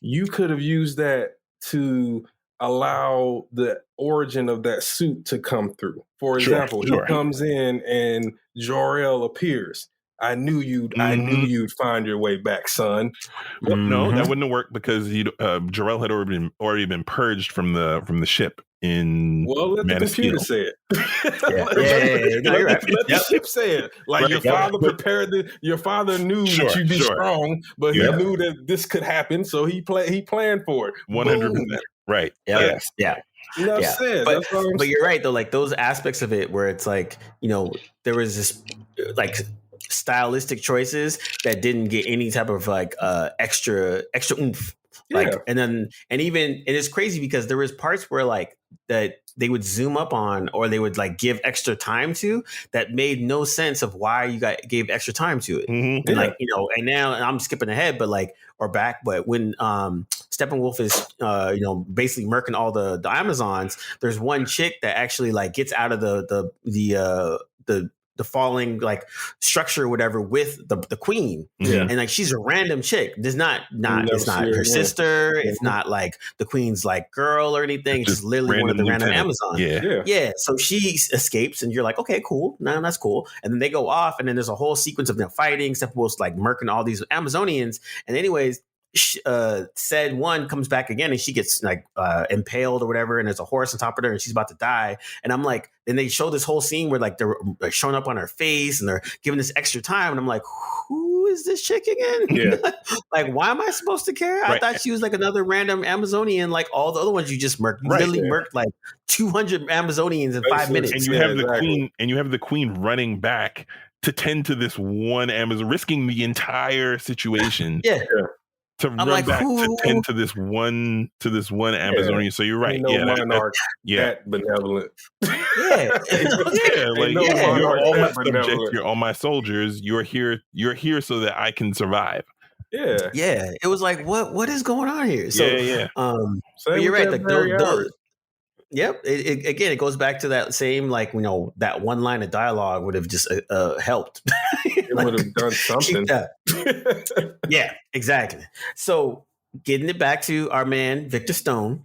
you could have used that to allow the origin of that suit to come through. For example, he comes in and Jor-El appears. I knew you'd find your way back, son.
Well, no, that wouldn't have worked because Jor-El had already been purged from the ship in
let the computer say it.
Let
the ship say it. Like your father prepared your father knew that you'd be strong, but he knew that this could happen, so he planned for it.
100%. Right.
Yes. But you're right though. Like those aspects of it where it's like, you know, there was this like stylistic choices that didn't get any type of like extra oomph Like, and it's crazy because there was parts where like that they would zoom up on, or they would like give extra time to, that made no sense of why you gave extra time to it.
Mm-hmm.
And like, and now I'm skipping ahead, but like, or back, but when Steppenwolf is basically murking all the Amazons, there's one chick that actually like gets out of the falling like structure or whatever with the queen. And like, she's a random chick. It's not her sister. It's not like the queen's like girl or anything. It's just literally one of the random Amazons. Yeah. So she escapes and you're like, okay, cool. No, that's cool. And then they go off, and then there's a whole sequence of them fighting. Steppenwolf's like murking all these Amazonians. And anyways, said one comes back again, and she gets like impaled or whatever, and there's a horse on top of her, and she's about to die. And I'm like, then they show this whole scene where like they're showing up on her face, and they're giving this extra time, and I'm like, who is this chick again? Like, why am I supposed to care? I thought she was like another random Amazonian, like all the other ones you just murked. You literally murked like 200 Amazonians in 5 minutes,
and you have the queen, and you have the queen running back to tend to this one Amazon, risking the entire situation. To I'm run like, back to tend to this one Amazonian. So you're right.
Monarch that benevolent.
You're all my subjects. You're all my soldiers. You're here so that I can survive.
It was like, what is going on here? So
but
you're right. Like those. Yep. It goes back to that same, like, that one line of dialogue would have just helped.
It would have done something.
Yeah, exactly. So getting it back to our man, Victor Stone.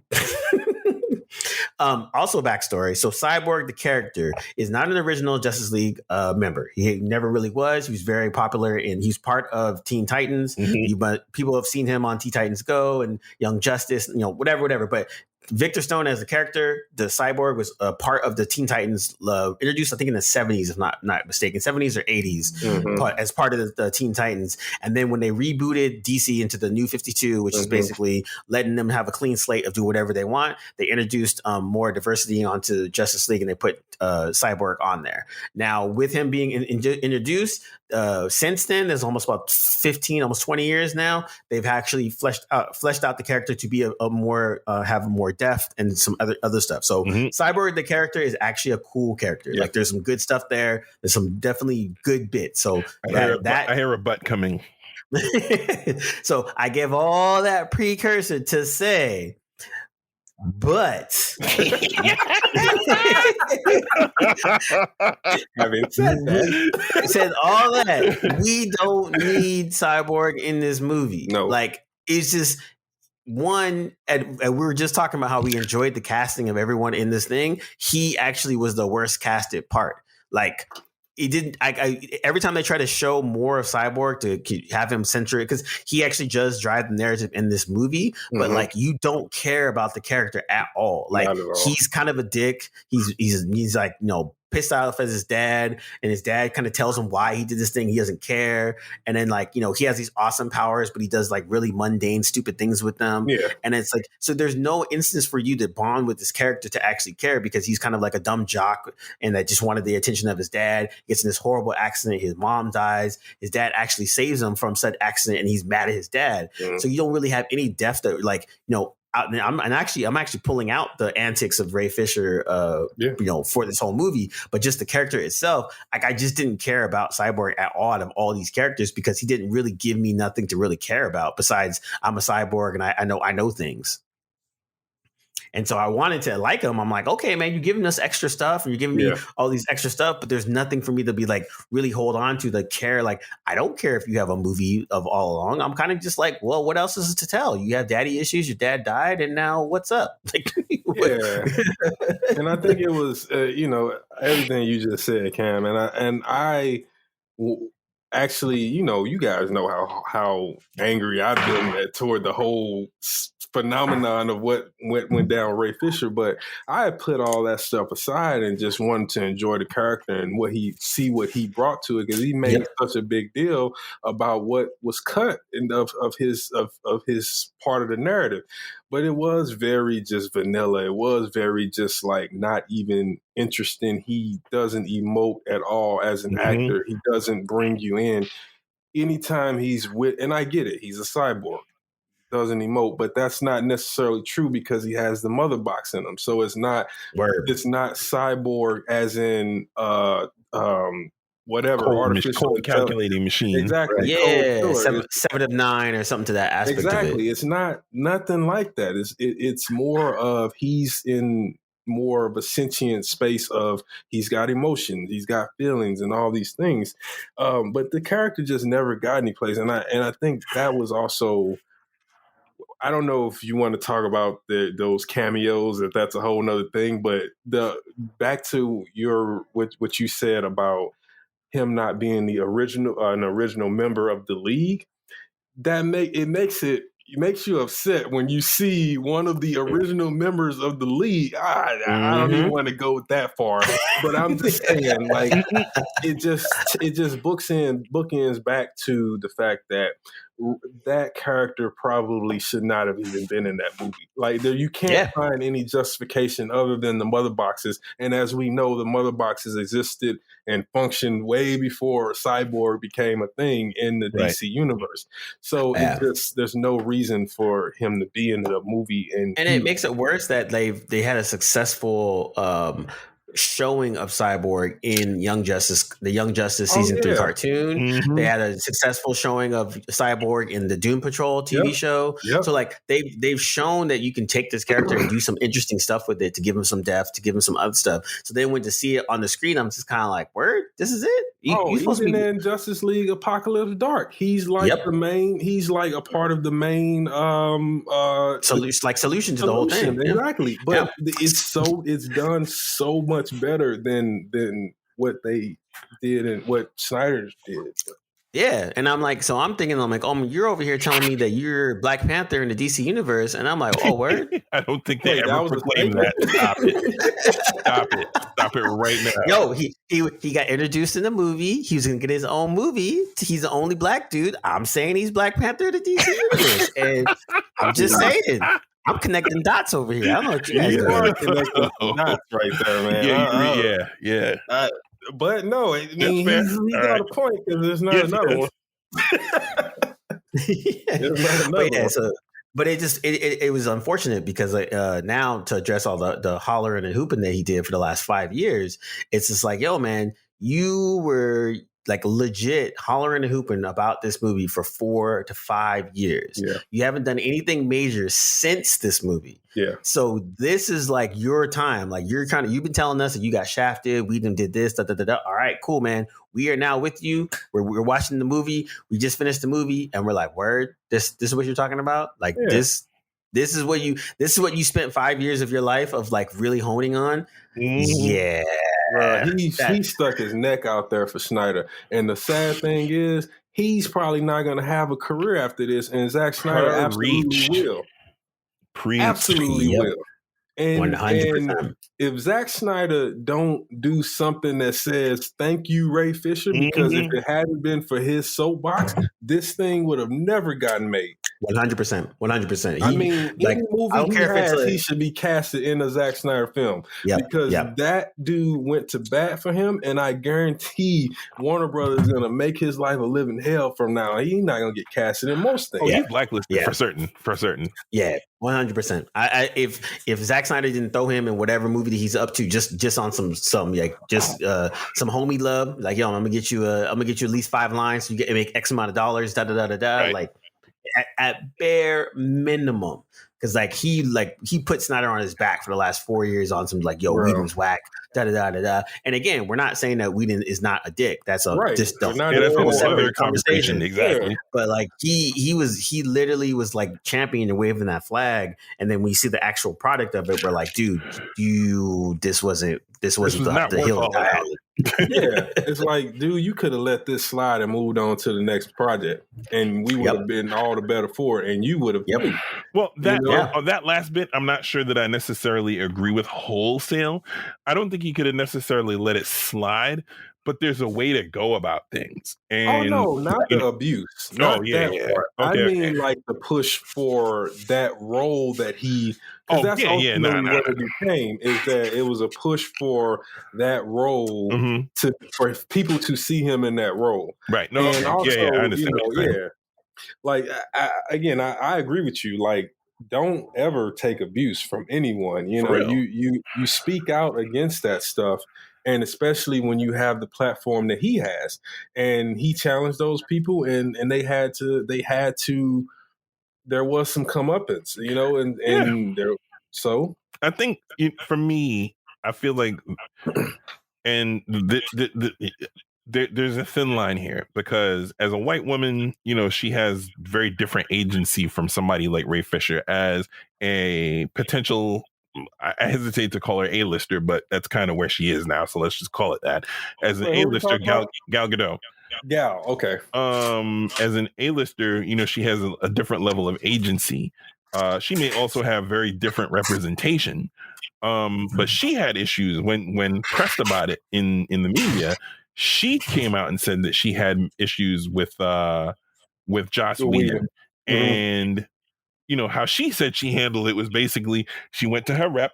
Also backstory. So Cyborg, the character, is not an original Justice League member. He never really was. He was very popular, and he's part of Teen Titans. But people have seen him on Teen Titans Go and Young Justice, whatever. But Victor Stone as a character, the Cyborg, was a part of the Teen Titans, introduced I think in the 70s, if not mistaken, 70s or 80s, as part of the Teen Titans. And then when they rebooted DC into the New 52, which is basically letting them have a clean slate of do whatever they want, they introduced more diversity onto Justice League, and they put Cyborg on there. Now, with him being introduced, since then, there's almost about 15, almost 20 years now, they've actually fleshed out the character to be a more have a more depth and some other stuff. So Cyborg, the character, is actually a cool character. Like, there's some good stuff there. There's some definitely good bits. So
I hear a butt coming.
So I give all that precursor to say, but
having
said all that, we don't need Cyborg in this movie.
No,
like, it's just one. And we were just talking about how we enjoyed the casting of everyone in this thing. He actually was the worst casted part. Like, it didn't. Every time they try to show more of Cyborg to have him centric, because he actually does drive the narrative in this movie, but like, you don't care about the character at all. Like, he's kind of a dick. He's like, pissed off at his dad, and his dad kind of tells him why he did this thing. He doesn't care. And then, like, he has these awesome powers, but he does like really mundane, stupid things with them. And it's like, so there's no instance for you to bond with this character to actually care, because he's kind of like a dumb jock and that just wanted the attention of his dad. Gets in this horrible accident. His mom dies. His dad actually saves him from said accident, and he's mad at his dad. So you don't really have any depth that, like, I'm actually pulling out the antics of Ray Fisher, for this whole movie, but just the character itself, like, I just didn't care about Cyborg at all out of all these characters, because he didn't really give me nothing to really care about besides I'm a cyborg and I know things. And so I wanted to like him. I'm like, okay, man, you're giving us extra stuff, and you're giving me all these extra stuff, but there's nothing for me to be like really hold on to the care. Like, I don't care if you have a movie of all along. I'm kind of just like, well, what else is to tell? You have daddy issues. Your dad died, and now what's up? Like,
And I think it was, everything you just said, Cam, and I actually, you guys know how angry I've been toward the whole phenomenon of what went down with Ray Fisher, but I put all that stuff aside and just wanted to enjoy the character and what he brought to it, because he made such a big deal about what was cut of his part of the narrative. But it was very just vanilla. It was very just like not even interesting. He doesn't emote at all as an actor. He doesn't bring you in. Anytime he's with, and I get it, he's a cyborg. doesn't emote, but that's not necessarily true because he has the mother box in him. So it's not cyborg as in whatever
cold calculating machine.
Exactly.
Yeah, cold 7 of 9 or something to that aspect.
Exactly. It's not nothing like that. It's more of he's in more of a sentient space of he's got emotions, he's got feelings, and all these things. But the character just never got any place, and I think that was also. I don't know if you want to talk about those cameos, if that's a whole nother thing, but back to what you said about him not being an original member of the league, it makes you upset when you see one of the original members of the league. I don't even want to go that far, but I'm just saying, like, it just bookends back to the fact that that character probably should not have even been in that movie. Like, you can't find any justification other than the mother boxes. And as we know, the mother boxes existed and functioned way before Cyborg became a thing in the DC universe. So there's no reason for him to be in the movie. And
it makes it worse that they had a successful showing of Cyborg in Young Justice, the Young Justice season 3 cartoon. They had a successful showing of Cyborg in the Doom Patrol TV show. So like they've shown that you can take this character and do some interesting stuff with it to give him some depth, to give him some other stuff. So then when to see it on the screen, I'm just kind of like, word, this is it?
He's supposed to be in Justice League Apocalypse Dark. He's like the main. He's like a part of the main
solution to the whole thing.
Exactly, but it's done so much better than what they did and what Snyder did.
Yeah, and I'm like, so I'm thinking, oh, you're over here telling me that you're Black Panther in the DC universe, and I'm like, oh, word?
I don't think they ever proclaimed that. Stop it right now.
Yo, he got introduced in the movie. He was gonna get his own movie. He's the only black dude. I'm saying he's Black Panther in the DC universe, and I'm just saying. I'm connecting dots over here. I don't know what you guys are
connecting dots right there, man.
Yeah.
But no, I mean, he got a point because there's not another one.
But it was unfortunate because now to address all the hollering and hooping that he did for the last 5 years, it's just like, yo, man, you were like legit hollering and hooping about this movie for 4 to 5 years.
Yeah.
You haven't done anything major since this movie.
Yeah.
So this is like your time. Like you've been telling us that you got shafted. We did this. Da, da, da, da. All right, cool, man. We are now with you. We're watching the movie. We just finished the movie, and we're like, word. This is what you're talking about. Like this is what you spent 5 years of your life of like really honing on. Yeah.
He stuck his neck out there for Snyder. And the sad thing is, he's probably not going to have a career after this. And Zack Snyder absolutely will. Absolutely will. And 100%. If Zack Snyder don't do something that says, thank you, Ray Fisher, because if it hadn't been for his soapbox, this thing would have never gotten made.
100%. 100%.
I mean, any movie he should be casted in a Zack Snyder film because that dude went to bat for him, and I guarantee Warner Brothers is going to make his life a living hell from now on. He's not going to get casted in most things.
Oh, he's blacklisted for certain.
Yeah, 100%. If Zack Snyder didn't throw him in whatever movie that he's up to, just on some like just some homie love, like, yo, I'm gonna get you at least 5 lines so you get make X amount of dollars, da da da da da. Right. Like at bare minimum, because like he put Snyder on his back for the last 4 years on some like, yo, Whedon's whack, da da da da da. And again, we're not saying that Whedon is not a dick. That's just the whole separate conversation.
Exactly.
But like he literally was like championing and waving that flag, and then we see the actual product of it. We're like, dude, this wasn't the hill of die.
Yeah, it's like, dude, you could have let this slide and moved on to the next project, and we would have been all the better for it, and you would have.
Well, that last bit, I'm not sure that I necessarily agree with wholesale. I don't think he could have necessarily let it slide, but there's a way to go about things. And,
not the abuse. Not that part. I mean, like the push for that role that he. Because that's ultimately what it became. Is that it was a push for that role for people to see him in that role,
right? No,
and also,
I understand.
Like, I agree with you. Like, don't ever take abuse from anyone. You know, you speak out against that stuff. And especially when you have the platform that he has, and he challenged those people, and they had to, there was some comeuppance, you know, and there. So
I think for me, I feel like, and there's a thin line here, because as a white woman, you know, she has very different agency from somebody like Ray Fisher as a potential. I hesitate to call her A-lister, but that's kind of where she is now. So let's just call it that. As an A-lister, Gal Gadot.
Gal, okay.
As an A-lister, you know, she has a different level of agency. She may also have very different representation. But she had issues when pressed about it in the media. She came out and said that she had issues with Joss Whedon. And you know how she said she handled it was basically she went to her rep.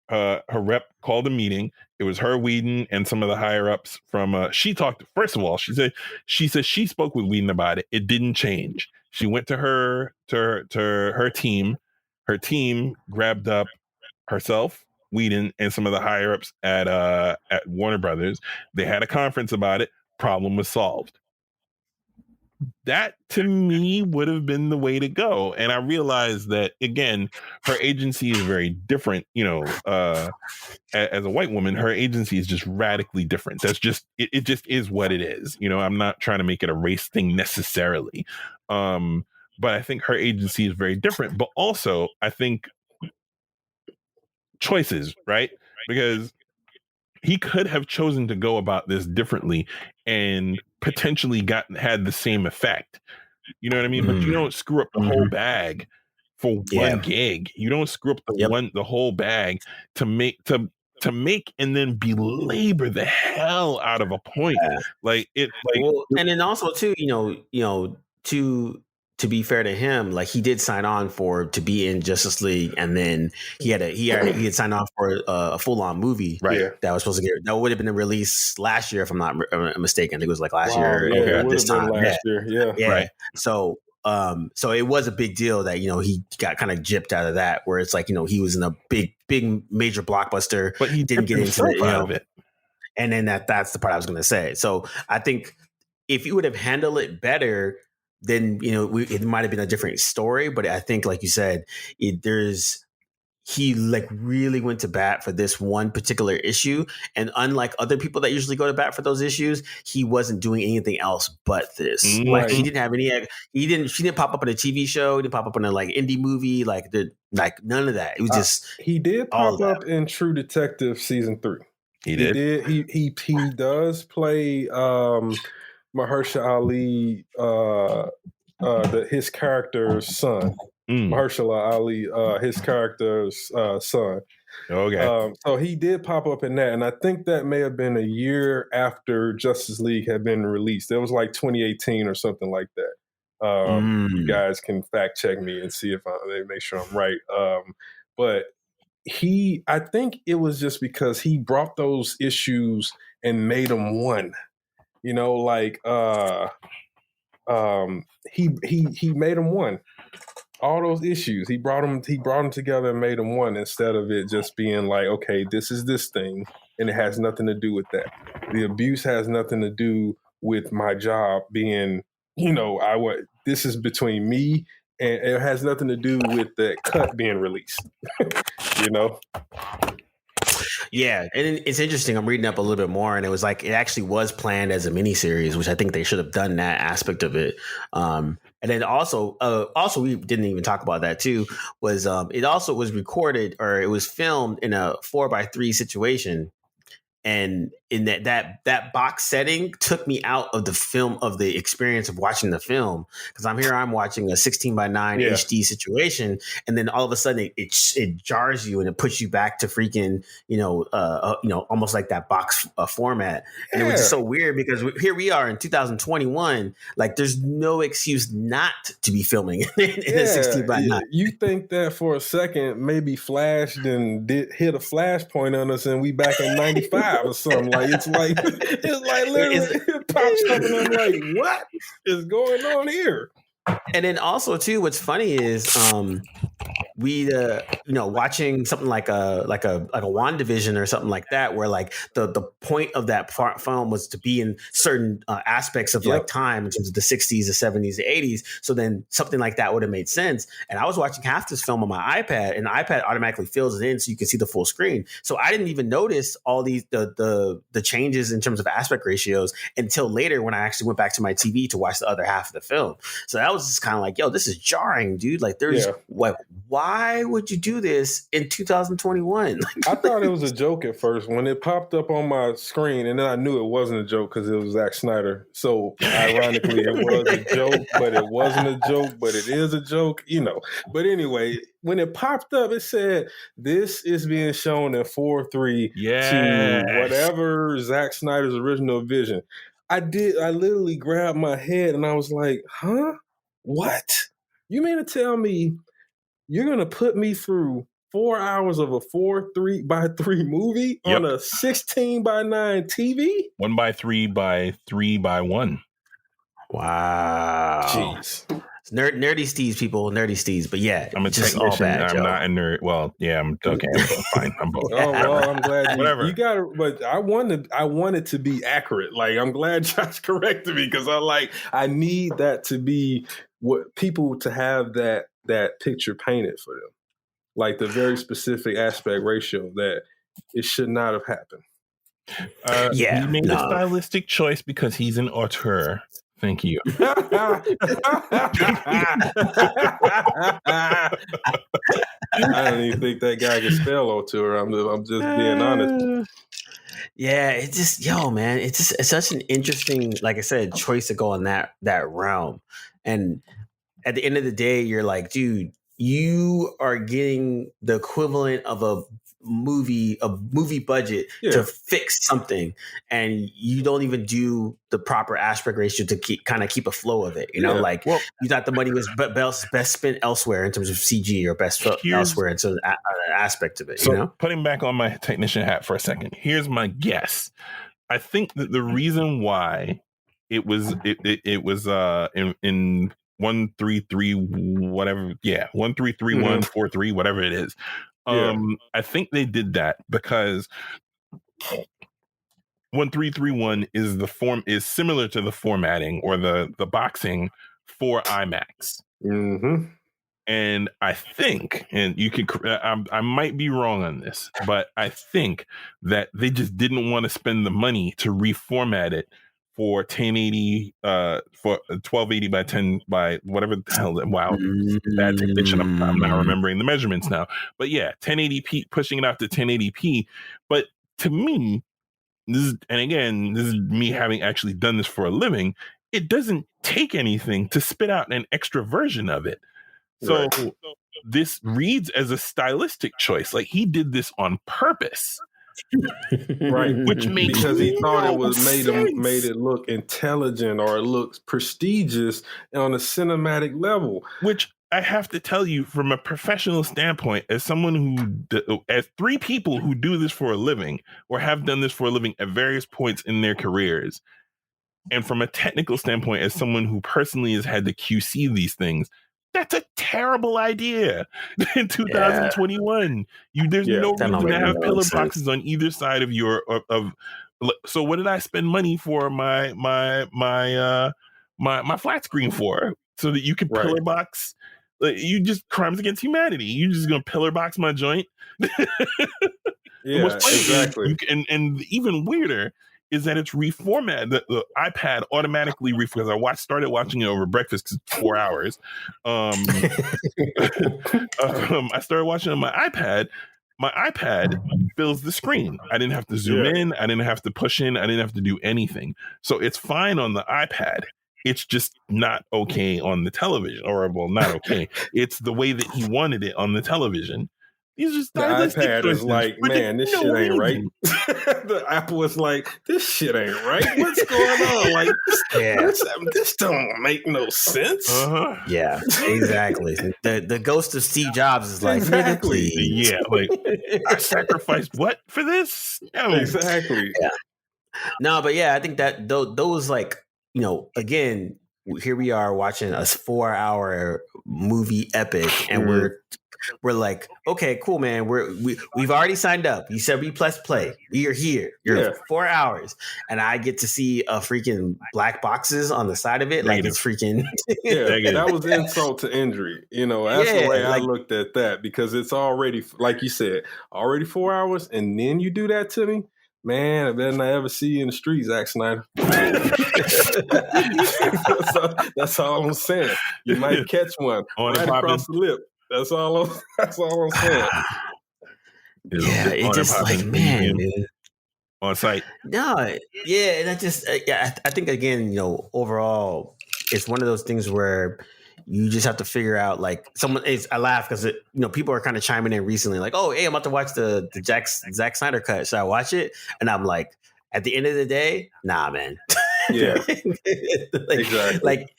Her rep called a meeting. It was her, Whedon, and some of the higher ups from. She talked. First of all, she said she spoke with Whedon about it. It didn't change. She went to her team. Her team grabbed up herself, Whedon, and some of the higher ups at Warner Brothers. They had a conference about it. Problem was solved. That to me would have been the way to go. And I realized that, again, her agency is very different. You know, as a white woman, her agency is just radically different. That's just, it just is what it is. You know, I'm not trying to make it a race thing necessarily. But I think her agency is very different. But also, I think choices, right? Because he could have chosen to go about this differently and potentially had the same effect. You know what I mean? But you don't screw up the whole bag for one gig. You don't screw up the whole bag to make and then belabor the hell out of a point. Like it, like,
well, and then also too, to be fair to him, like he did sign on to be in Justice League, and then he had signed on for a full on movie,
right?
That was supposed to that would have been released last year, if I'm not mistaken. I think it was like last year.
Yeah,
this time
last year. Yeah.
Right. So it was a big deal that he got kind of gypped out of that, where it's like he was in a big major blockbuster,
but he
didn't get into it,
out of it.
And then that's the part I was going to say. So I think if you would have handled it better, then it might have been a different story. But I think, like you said, he like really went to bat for this one particular issue, and unlike other people that usually go to bat for those issues, he wasn't doing anything else but this. Like he didn't have any. She didn't pop up in a TV show. He didn't pop up in a like indie movie. Like none of that. It was just
he did pop up in True Detective season 3.
He did.
He does play Mahershala Ali, his character's son. Mahershala Ali, his character's son.
Okay.
So he did pop up in that, and I think that may have been a year after Justice League had been released. It was like 2018 or something like that. You guys can fact check me and see if they make sure I'm right. But I think it was just because he brought those issues and made them one. He made them one. All those issues, he brought them together and made them one, instead of it just being like, okay, this is this thing, and it has nothing to do with that. The abuse has nothing to do with my job being, this is between me, and it has nothing to do with that cut being released.
Yeah, and it's interesting. I'm reading up a little bit more, and it was like it actually was planned as a miniseries, which I think they should have done that aspect of it. And then also we didn't even talk about that too. Was it also was recorded, or it was filmed in a 4:3 situation, and in that box setting took me out of the experience of watching the film, because I'm watching a 16:9 HD situation, and then all of a sudden it jars you and it puts you back to freaking almost like that box format, and it was just so weird, because here we are in 2021, like there's no excuse not to be filming in a 16:9.
You think that for a second maybe flashed and hit a flashpoint on us, and we back in 95 or something. Like it's like literally it pops up, and I'm like, what is going on here?
And then also too, what's funny is we watching something like a WandaVision or something like that, where like the point of that film was to be in certain aspects of like time in terms of the 60s, the 70s, the 80s. So then something like that would have made sense. And I was watching half this film on my iPad, and the iPad automatically fills it in so you can see the full screen. So I didn't even notice all these the changes in terms of aspect ratios until later when I actually went back to my TV to watch the other half of the film. So that was just kind of like, yo, this is jarring, dude. Like there's why would you do this in 2021?
I thought it was a joke at first when it popped up on my screen, and then I knew it wasn't a joke because it was Zack Snyder. So ironically, it was a joke, but it wasn't a joke, but it is a joke, But anyway, when it popped up, it said, this is being shown in 4:3 to whatever Zack Snyder's original vision. I literally grabbed my head and I was like, huh? What? You mean to tell me you're going to put me through 4 hours of a 4:3x3 movie on a 16:9 TV?
1:3x3x1.
Wow.
Jeez.
Nerdy Steves, people, nerdy Steves. But yeah,
I'm a
just
technician.
All bad,
I'm not a nerd. Well, yeah, I'm okay. I'm fine. I'm both.
Oh well, I'm glad
Whatever.
You got it. But I wanted to be accurate. Like I'm glad Josh corrected me because I need that to be what people to have that picture painted for them, like the very specific aspect ratio that it should not have happened.
He made a stylistic choice because he's an auteur. Thank you.
I don't even think that guy can spell auteur. I'm just being honest.
Yeah, it's just man, it's such an interesting, like I said, choice to go on that realm. And at the end of the day, you're like, dude, you are getting the equivalent of a movie budget to fix something, and you don't even do the proper aspect ratio to keep a flow of it. You thought the money was best spent elsewhere in terms of CG or best elsewhere in terms of aspect of it.
So putting back on my technician hat for a second, here's my guess. I think that the reason why it was in 133 whatever, 133143 whatever it is. I think they did that because 1331 is similar to the formatting or the boxing for IMAX.
Mm-hmm.
And I think, and you can, I might be wrong on this, but I think that they just didn't want to spend the money to reformat it for 1080, for 1280 by 10 by whatever the hell. Wow, bad technician. I'm not remembering the measurements now, but yeah, 1080p, pushing it out to 1080p. But to me, this is me having actually done this for a living. It doesn't take anything to spit out an extra version of it. So this reads as a stylistic choice. Like he did this on purpose.
Right.
Which makes
because he thought it was made it look intelligent or it looks prestigious on a cinematic level.
Which I have to tell you, from a professional standpoint, as three people who do this for a living or have done this for a living at various points in their careers, and from a technical standpoint, as someone who personally has had to QC these things, that's a terrible idea in 2021. There's no reason to have pillar boxes on either side of your so what did I spend money for my flat screen for? So that you could pillar box. You just crimes against humanity. You just gonna pillar box my joint.
Exactly.
And even weirder is that it's reformatted. The iPad automatically because I started watching it over breakfast because it's 4 hours. I started watching it on my iPad. My iPad fills the screen. I didn't have to zoom in. I didn't have to push in. I didn't have to do anything. So it's fine on the iPad. It's just not okay on the television, not okay. It's the way that he wanted it on the television. These are stylistic
the iPad
choices,
is like, man, this shit ain't right. The Apple is like, this shit ain't right. What's going on? Like, this don't make no sense.
Yeah, exactly. The ghost of Steve Jobs is like, nigga, please.
Yeah, like I sacrificed what for this? No.
Exactly.
Yeah. No, but yeah, I think that those again, here we are watching a 4-hour movie epic, and we're like, okay, cool, man. We've already signed up. You said we press play. We are here. You're 4 hours, and I get to see a freaking black boxes on the side of it.
Negative.
Like it's freaking.
That was insult to injury. That's the way I looked at that, because it's already, like you said, already 4 hours, and then you do that to me. Man, I better not ever see you in the street, Zack Snyder. That's all I'm saying. You might catch one right across the lip. That's all I'm saying.
Yeah, it just like, man, dude.
On site.
No, yeah, and I think again, overall, it's one of those things where you just have to figure out, like, I laugh because people are kind of chiming in recently, like, oh, hey, I'm about to watch the Zack Snyder cut. Should I watch it? And I'm like, at the end of the day, nah, man.
Yeah,
exactly. Like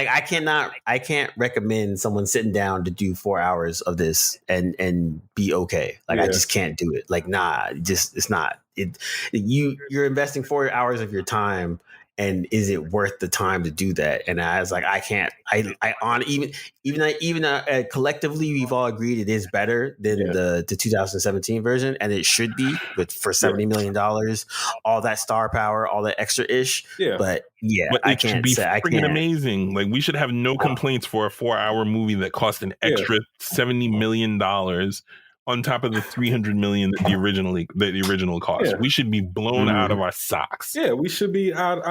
I can't recommend someone sitting down to do 4 hours of this and be okay. Like, I just can't do it. Like, nah, it's not. You're investing 4 hours of your time, and is it worth the time to do that? And I was like, I can't. Even collectively, we've all agreed it is better than the 2017 version, and it should be for $70 million, all that star power, all that extra ish.
Yeah,
but
I can't say freaking amazing. Like, we should have no complaints for a 4-hour movie that cost an extra $70 million on top of the $300 million that the original cost. Yeah. We should be blown out of our socks.
Yeah, we should be out.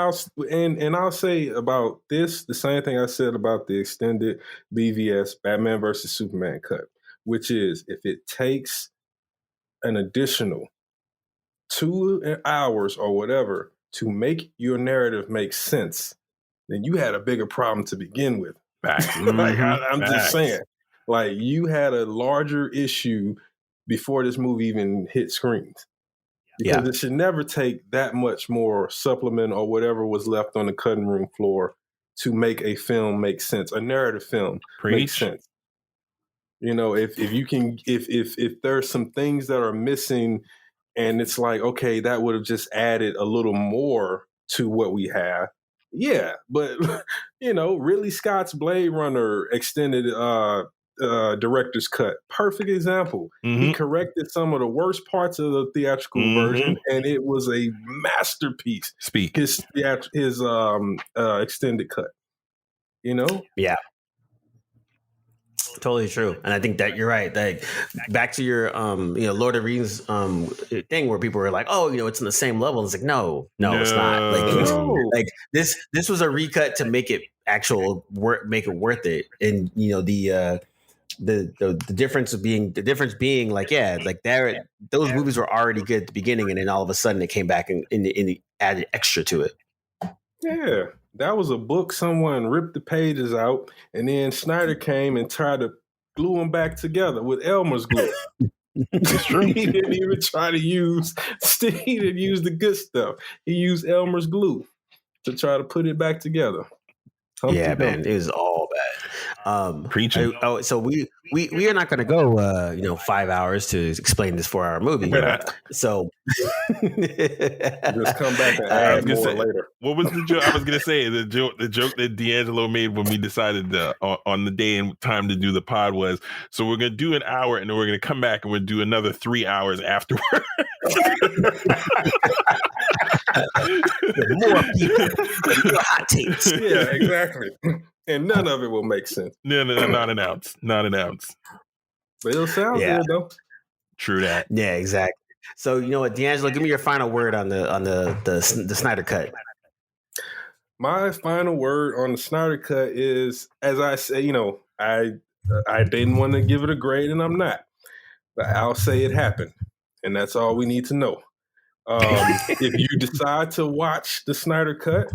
And I'll say about this the same thing I said about the extended BVS Batman versus Superman cut, which is, if it takes an additional 2 hours or whatever to make your narrative make sense, then you had a bigger problem to begin with. I'm just saying, like, you had a larger issue before this movie even hit screens. Because it should never take that much more supplement or whatever was left on the cutting room floor to make a film make sense, a narrative film make sense. If there's some things that are missing, and it's like, okay, that would have just added a little more to what we have. Yeah, but Ridley Scott's Blade Runner extended director's cut, perfect example. He corrected some of the worst parts of the theatrical version, and it was a masterpiece. His extended cut.
Yeah. Totally true. And I think that you're right. Like, back to your Lord of the Rings thing where people were like, oh, it's on the same level. It's like, no, it's not. Like this was a recut to make it make it worth it. And the difference being like, those movies were already good at the beginning, and then all of a sudden it came back and added extra to it.
Yeah, that was a book. Someone ripped the pages out, and then Snyder came and tried to glue them back together with Elmer's glue. It's true. He didn't even try to use. He didn't use the good stuff. He used Elmer's glue to try to put it back together.
Man, it was all bad.
Preaching.
So we are not going to go 5 hours to explain this 4-hour movie. So
just come back and add more later.
What was the joke? I was going to say the joke that D'Angelo made when we decided on the day and time to do the pod was, so we're going to do an hour, and then we're going to come back and we'll do another 3 hours afterward.
More people, more hot takes.
Yeah, exactly. And none of it will make sense.
No, not an ounce. Not an ounce.
But it'll sound good, though.
True that.
Yeah, exactly. So, you know what, D'Angelo, give me your final word on the Snyder cut.
My final word on the Snyder cut is, as I say, I didn't want to give it a grade, and I'm not. But I'll say it happened, and that's all we need to know. If you decide to watch the Snyder cut,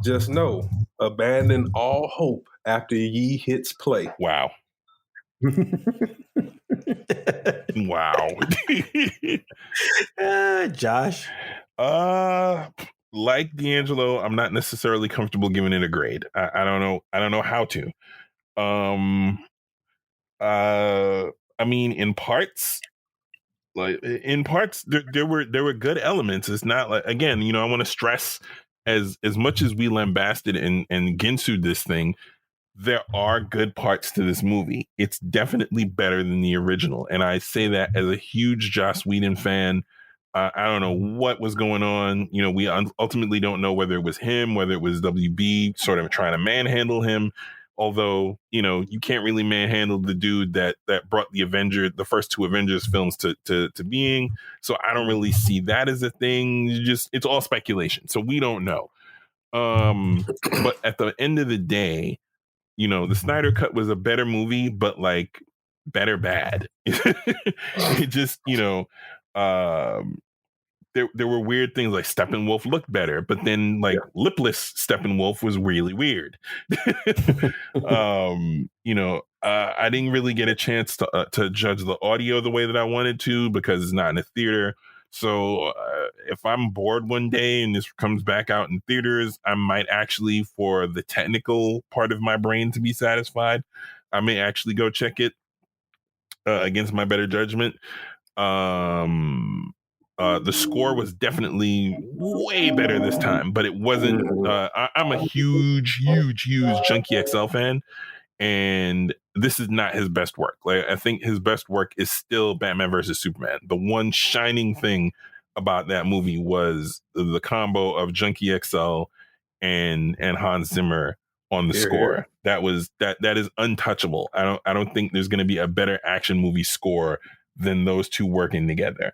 just know, abandon all hope after ye hits play.
Wow. Wow.
Josh?
Like D'Angelo, I'm not necessarily comfortable giving it a grade. I don't know how to. I mean, in parts, there were good elements. It's not like, again, I want to stress as much as we lambasted and Ginsu'd this thing, there are good parts to this movie. It's definitely better than the original. And I say that as a huge Joss Whedon fan. I don't know what was going on. You know, we ultimately don't know whether it was him, whether it was WB sort of trying to manhandle him. Although, you know, you can't really manhandle the dude that brought the first two Avengers films to being. So I don't really see that as a thing. It's all speculation. So we don't know. But at the end of the day, you know, the Snyder Cut was a better movie, but like better bad. It just, you know, there were weird things like Steppenwolf looked better, but then like lipless Steppenwolf was really weird. You know, I didn't really get a chance to judge the audio the way that I wanted to because it's not in a theater. So if I'm bored one day and this comes back out in theaters, I might actually, for the technical part of my brain to be satisfied, I may actually go check it against my better judgment. The score was definitely way better this time, but it wasn't. I'm a huge Junkie XL fan, and this is not his best work. Like, I think his best work is still Batman versus Superman. The one shining thing about that movie was the combo of Junkie XL and Hans Zimmer on the score. That is untouchable. I don't think there's going to be a better action movie score than those two working together.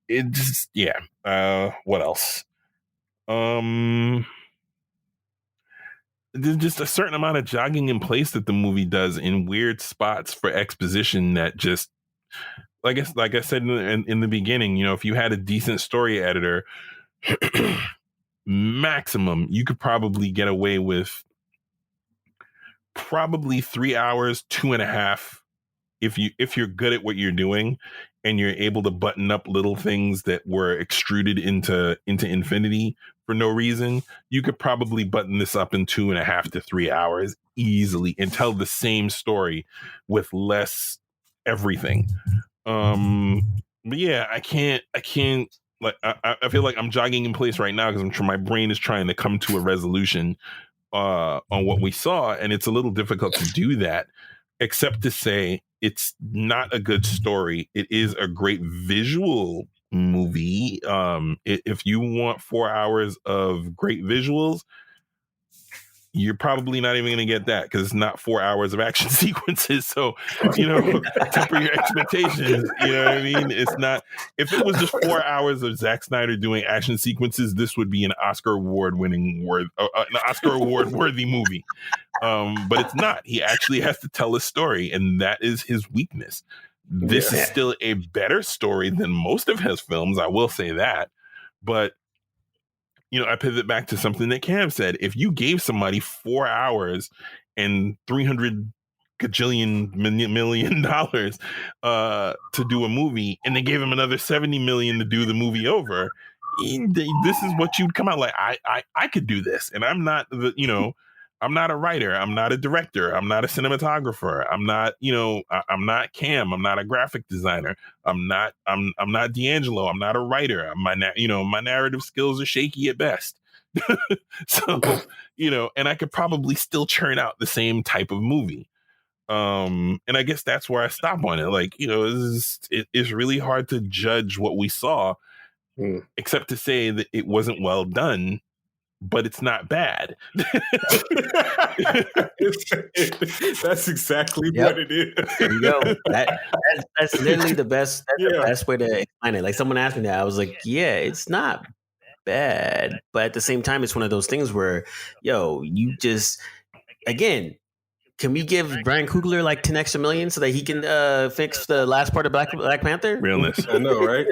It just, what else? There's just a certain amount of jogging in place that the movie does in weird spots for exposition that just, like I said in the beginning, you know, if you had a decent story editor, maximum, you could probably get away with probably 3 hours, 2.5, if you're good at what you're doing and you're able to button up little things that were extruded into infinity for no reason. You could probably button this up in 2.5 to 3 hours easily and tell the same story with less everything. But yeah, I can't like, I feel like I'm jogging in place right now because my brain is trying to come to a resolution on what we saw, and it's a little difficult to do that, except to say it's not a good story. It is a great visual movie. If you want 4 hours of great visuals, you're probably not even going to get that because it's not 4 hours of action sequences. So, you know, temper your expectations. You know what I mean? It's not, if it was just 4 hours of Zack Snyder doing action sequences, this would be an Oscar award worthy movie. But it's not. He actually has to tell a story, and that is his weakness. This is still a better story than most of his films. I will say that. But, you know, I pivot back to something that Cam said. If you gave somebody 4 hours and $300 million to do a movie, and they gave him another $70 million to do the movie over, this is what you'd come out like. I could do this, and I'm not I'm not a writer. I'm not a director. I'm not a cinematographer. I'm not, I'm not Cam. I'm not a graphic designer. I'm not D'Angelo. I'm not a writer. My narrative skills are shaky at best. So, and I could probably still churn out the same type of movie. And I guess that's where I stop on it. Like, it's really hard to judge what we saw, except to say that it wasn't well done, but it's not bad.
That's exactly what it is.
There you go. That's literally the best. That's the best way to explain it. Like, someone asked me that, I was like, yeah, it's not bad, but at the same time, it's one of those things where, you just, again, can we give Brian Coogler like 10 extra million so that he can fix the last part of Black Panther?
Realness.
I know, right?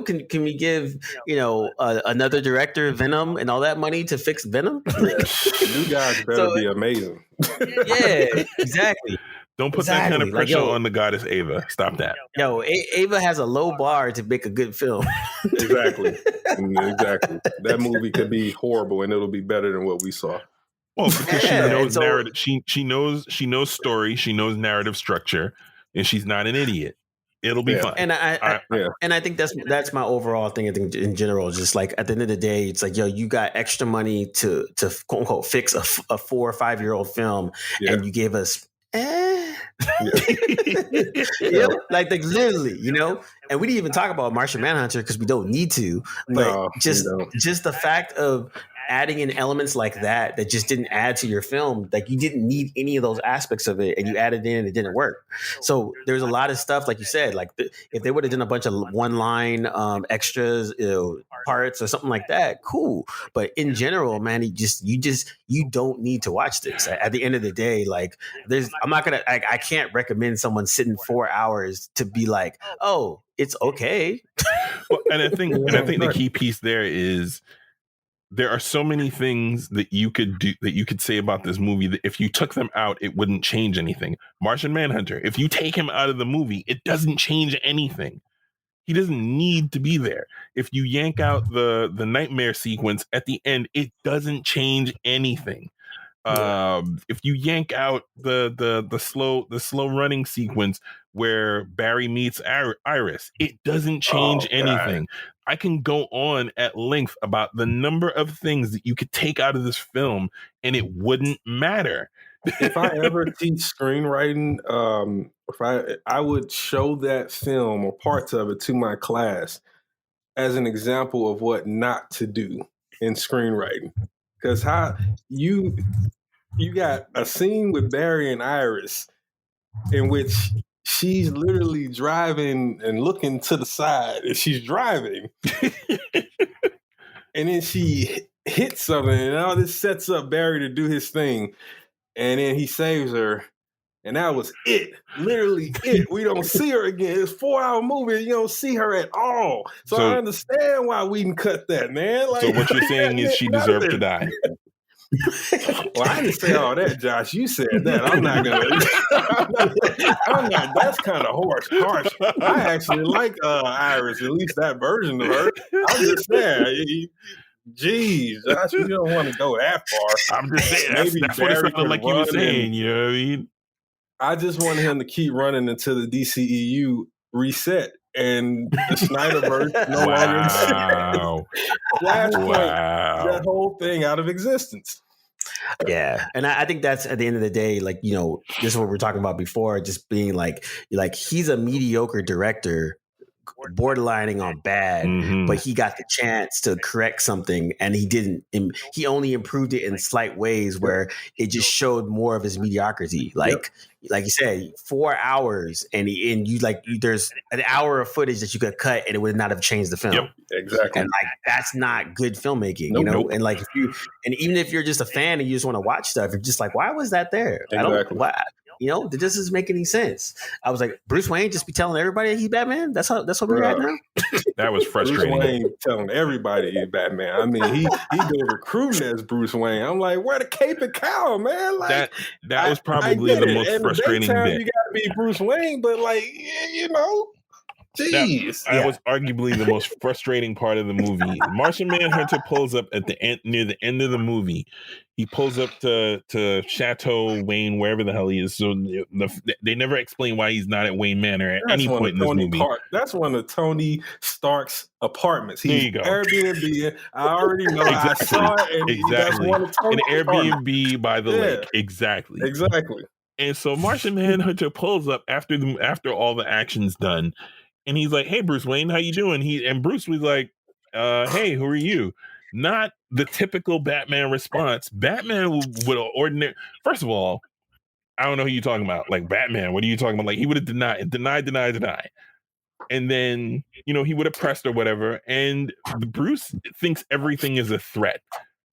Can we give another director Venom and all that money to fix Venom?
You guys better be amazing.
Yeah, exactly.
Don't put that kind of pressure on the goddess Ava. Stop that.
Ava has a low bar to make a good film.
Exactly. That movie could be horrible, and it'll be better than what we saw.
Well, because she knows narrative. She knows story. She knows narrative structure, and she's not an idiot. It'll be fun.
And I think that's my overall thing. I think in general, just like at the end of the day, it's like, yo, you got extra money to quote unquote fix a 4 or 5 year old film, and you gave us like literally, and we didn't even talk about Martian Manhunter because we don't need to, but just the fact of adding in elements like that just didn't add to your film. Like, you didn't need any of those aspects of it, and you added in and it didn't work. So there's a lot of stuff, like you said, like if they would have done a bunch of one line extras, parts or something like that, cool. But in general, man, you don't need to watch this. At the end of the day, like I can't recommend someone sitting 4 hours to be like, oh, it's okay.
Well, and I think the key piece there is, there are so many things that you could do, that you could say about this movie, that if you took them out, it wouldn't change anything. Martian Manhunter, if you take him out of the movie, it doesn't change anything. He doesn't need to be there. If you yank out the nightmare sequence at the end, it doesn't change anything. If you yank out the slow running sequence where Barry meets Iris, it doesn't change anything. I can go on at length about the number of things that you could take out of this film and it wouldn't matter.
If I ever teach screenwriting, if I would show that film or parts of it to my class as an example of what not to do in screenwriting. Because how you got a scene with Barry and Iris in which she's literally driving and looking to the side, and she's driving, and then she hits something, and all this sets up Barry to do his thing, and then he saves her, and that was it. Literally it. We don't see her again. It's a 4-hour movie, and you don't see her at all. So I understand why we didn't cut that, man. Like,
so what you're saying is she deserved to die.
Well, I didn't say all that, Josh. You said that. I'm not gonna. I'm not. That's kind of harsh. I actually like Iris, at least that version of her. I'm just saying. Geez, Josh, you don't want to go that far.
I'm just saying. That's what it sounded like you were saying. You know what I mean?
I just wanted him to keep running until the DCEU reset. And the Snyderverse no longer that whole thing out of existence.
Yeah, and I think that's at the end of the day, like, this is what we're talking about before, just being like he's a mediocre director, borderlining on bad, but he got the chance to correct something, and he didn't. He only improved it in slight ways where it just showed more of his mediocrity. Like you said, 4 hours, and there's an hour of footage that you could cut, and it would not have changed the film.
Yep,
exactly.
And that's not good filmmaking,
Nope.
And like even if you're just a fan and you just want to watch stuff, you're just like, why was that there?
Exactly.
I don't. Why? This doesn't make any sense. I was like, Bruce Wayne just be telling everybody he's Batman. That's what we're at now.
That was frustrating.
Bruce Wayne telling everybody he's Batman. I mean, he go recruiting as Bruce Wayne. I'm like, where the cape and cowl, man? Like,
that was probably the most frustrating bit.
You got to be Bruce Wayne, but jeez.
That was arguably the most frustrating part of the movie. Martian Manhunter pulls up at the end, near the end of the movie. He pulls up to Chateau Wayne, wherever the hell he is. So they never explain why he's not at Wayne Manor at any point in this movie.
That's one of Tony Stark's apartments.
There you go.
Airbnb. I already know.
Exactly.
I saw it. And
Exactly.
That's one of Tony's
An Airbnb by the lake.
Exactly.
And so Martian Manhunter pulls up after all the action's done, and he's like, "Hey, Bruce Wayne, how you doing?" And Bruce was like, "Hey, who are you?" Not the typical Batman response. Batman would ordinary. First of all, I don't know who you're talking about. Like, Batman, what are you talking about? Like, he would have denied. And then, he would have pressed or whatever. And Bruce thinks everything is a threat.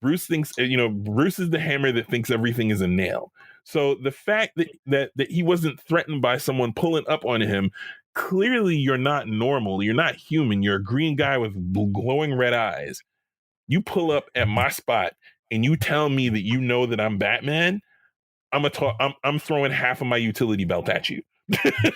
Bruce thinks, Bruce is the hammer that thinks everything is a nail. So the fact that he wasn't threatened by someone pulling up on him, clearly you're not normal. You're not human. You're a green guy with glowing red eyes. You pull up at my spot and you tell me that you know that I'm Batman. I'm throwing half of my utility belt at you. I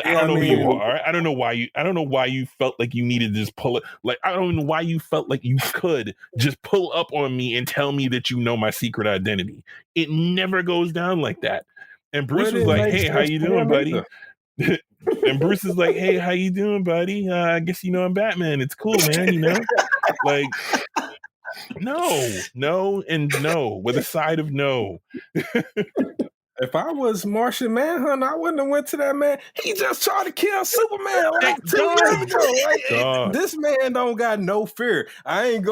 don't know who you are. I don't know why you felt like you needed to just pull it. Like, I don't know why you felt like you could just pull up on me and tell me that you know my secret identity. It never goes down like that. And Bruce was like, "Hey, how you doing, buddy?" And Bruce is like, "Hey, how you doing, buddy? I guess you know I'm Batman. It's cool, man. You know, like." No, and no, with a side of no.
If I was Martian Manhunter, I wouldn't have went to that man. He just tried to kill Superman like 2 years ago. Like, this man don't got no fear. I'm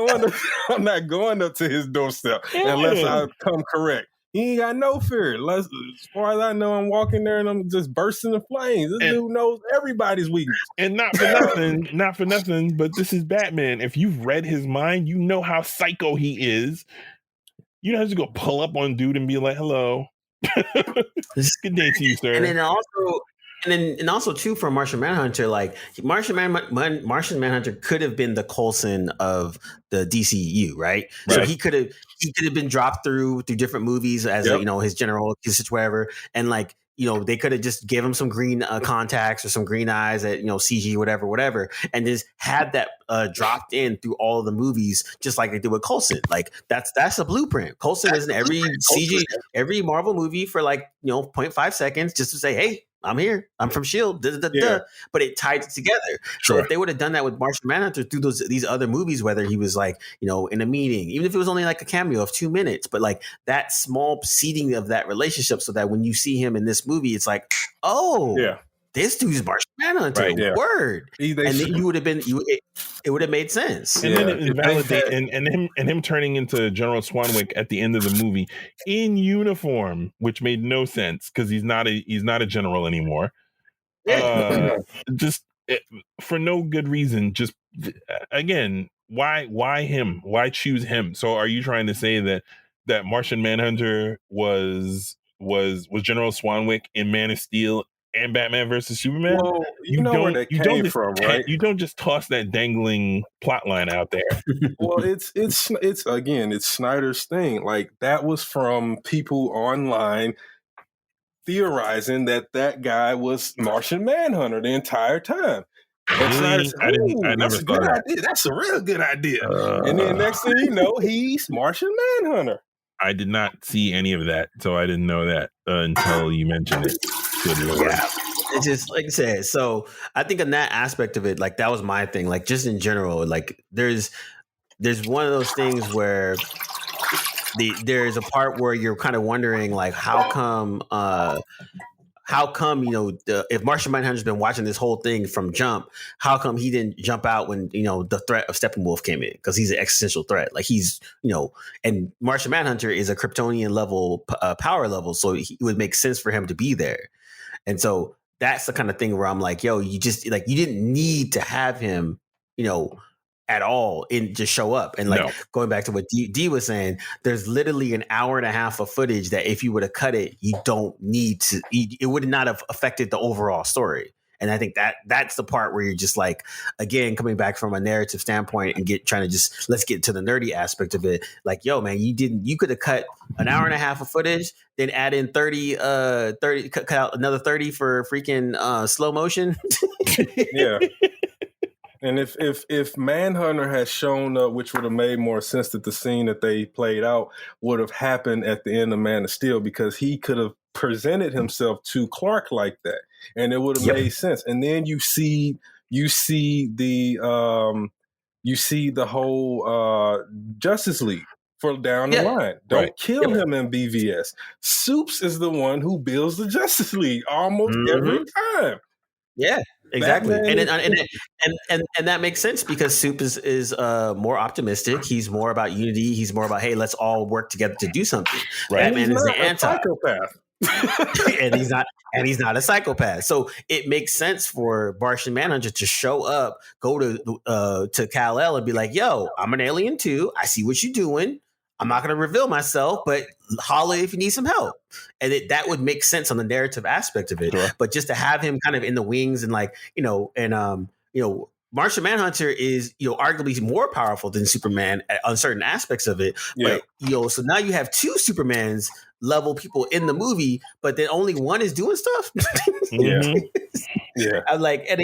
not going up to his doorstep unless I come correct. He ain't got no fear. As far as I know, I'm walking there and I'm just bursting in flames. This dude knows everybody's weakness.
And not for nothing, but this is Batman. If you've read his mind, you know how psycho he is. You don't have to go pull up on dude and be like, "Hello." Good day to you, sir.
And also too, for Martian Manhunter, like Martian Manhunter could have been the Coulson of the DCU, right? So he could have been dropped through different movies as his general usage, whatever, and like. They could have just give him some green contacts or some green eyes at, CG, whatever, and just had that dropped in through all of the movies, just like they did with Coulson. Like that's a blueprint. Coulson is in every CG, every Marvel movie for 0.5 seconds, just to say, hey, I'm here. I'm from S.H.I.E.L.D. But it tied it together. So if they would have done that with Martian Manhunter through these other movies, whether he was in a meeting, even if it was only like a cameo of 2 minutes, but like that small seeding of that relationship, so that when you see him in this movie, it's like, this dude's Martian Manhunter. Right, word. And then you would have been it would have made sense.
And then it invalidated and him turning into General Swanwick at the end of the movie in uniform, which made no sense because he's not a general anymore. Just for no good reason. Just again, why him? Why choose him? So are you trying to say that Martian Manhunter was General Swanwick in Man of Steel and Batman versus Superman?
Well, you know where that came from, right?
You don't just toss that dangling plot line out there.
Well, it's again, it's Snyder's thing. Like, that was from people online theorizing that guy was Martian Manhunter the entire time. And Snyder said, that's a good idea. That's a real good idea. And then next thing you know, he's Martian Manhunter.
I did not see any of that, so I didn't know that until you mentioned it. Good Lord.
Yeah. It's just like I said. So I think in that aspect of it, like that was my thing. Like just in general, like there's one of those things where there's a part where you're kind of wondering, like, how come if Martian Manhunter's been watching this whole thing from jump, how come he didn't jump out when the threat of Steppenwolf came in? Because he's an existential threat. Like he's and Martian Manhunter is a Kryptonian level power level, so it would make sense for him to be there. And so that's the kind of thing where I'm like, yo, you just you didn't need to have him, at all and just show up. And going back to what D was saying, there's literally an hour and a half of footage that if you would have cut it, you don't need to, it would not have affected the overall story. And I think that's the part where you're just like, again, coming back from a narrative standpoint and let's get to the nerdy aspect of it. Like, yo, man, you could have cut an hour and a half of footage, then add in 30, cut out another 30 for freaking slow motion.
Yeah. And if Manhunter had shown up, which would have made more sense, that the scene that they played out would have happened at the end of Man of Steel, because he could have presented himself to Clark like that, and it would have made sense. And then you see the whole Justice League for down the line. Don't kill him in BVS. Supes is the one who builds the Justice League almost every time.
Yeah. Exactly, and that makes sense because Soup is more optimistic. He's more about unity. He's more about, hey, let's all work together to do something. Right. Batman is the
psychopath,
and he's not a psychopath. So it makes sense for Martian Manhunter to show up, go to Kal-El and be like, yo, I'm an alien too. I see what you're doing. I'm not going to reveal myself, but holla if you need some help. And that would make sense on the narrative aspect of it. Sure. But just to have him kind of in the wings and Martian Manhunter is, arguably more powerful than Superman on certain aspects of it. Yeah. But, so now you have two Supermans level people in the movie, but then only one is doing stuff.
Yeah.
I'm like, and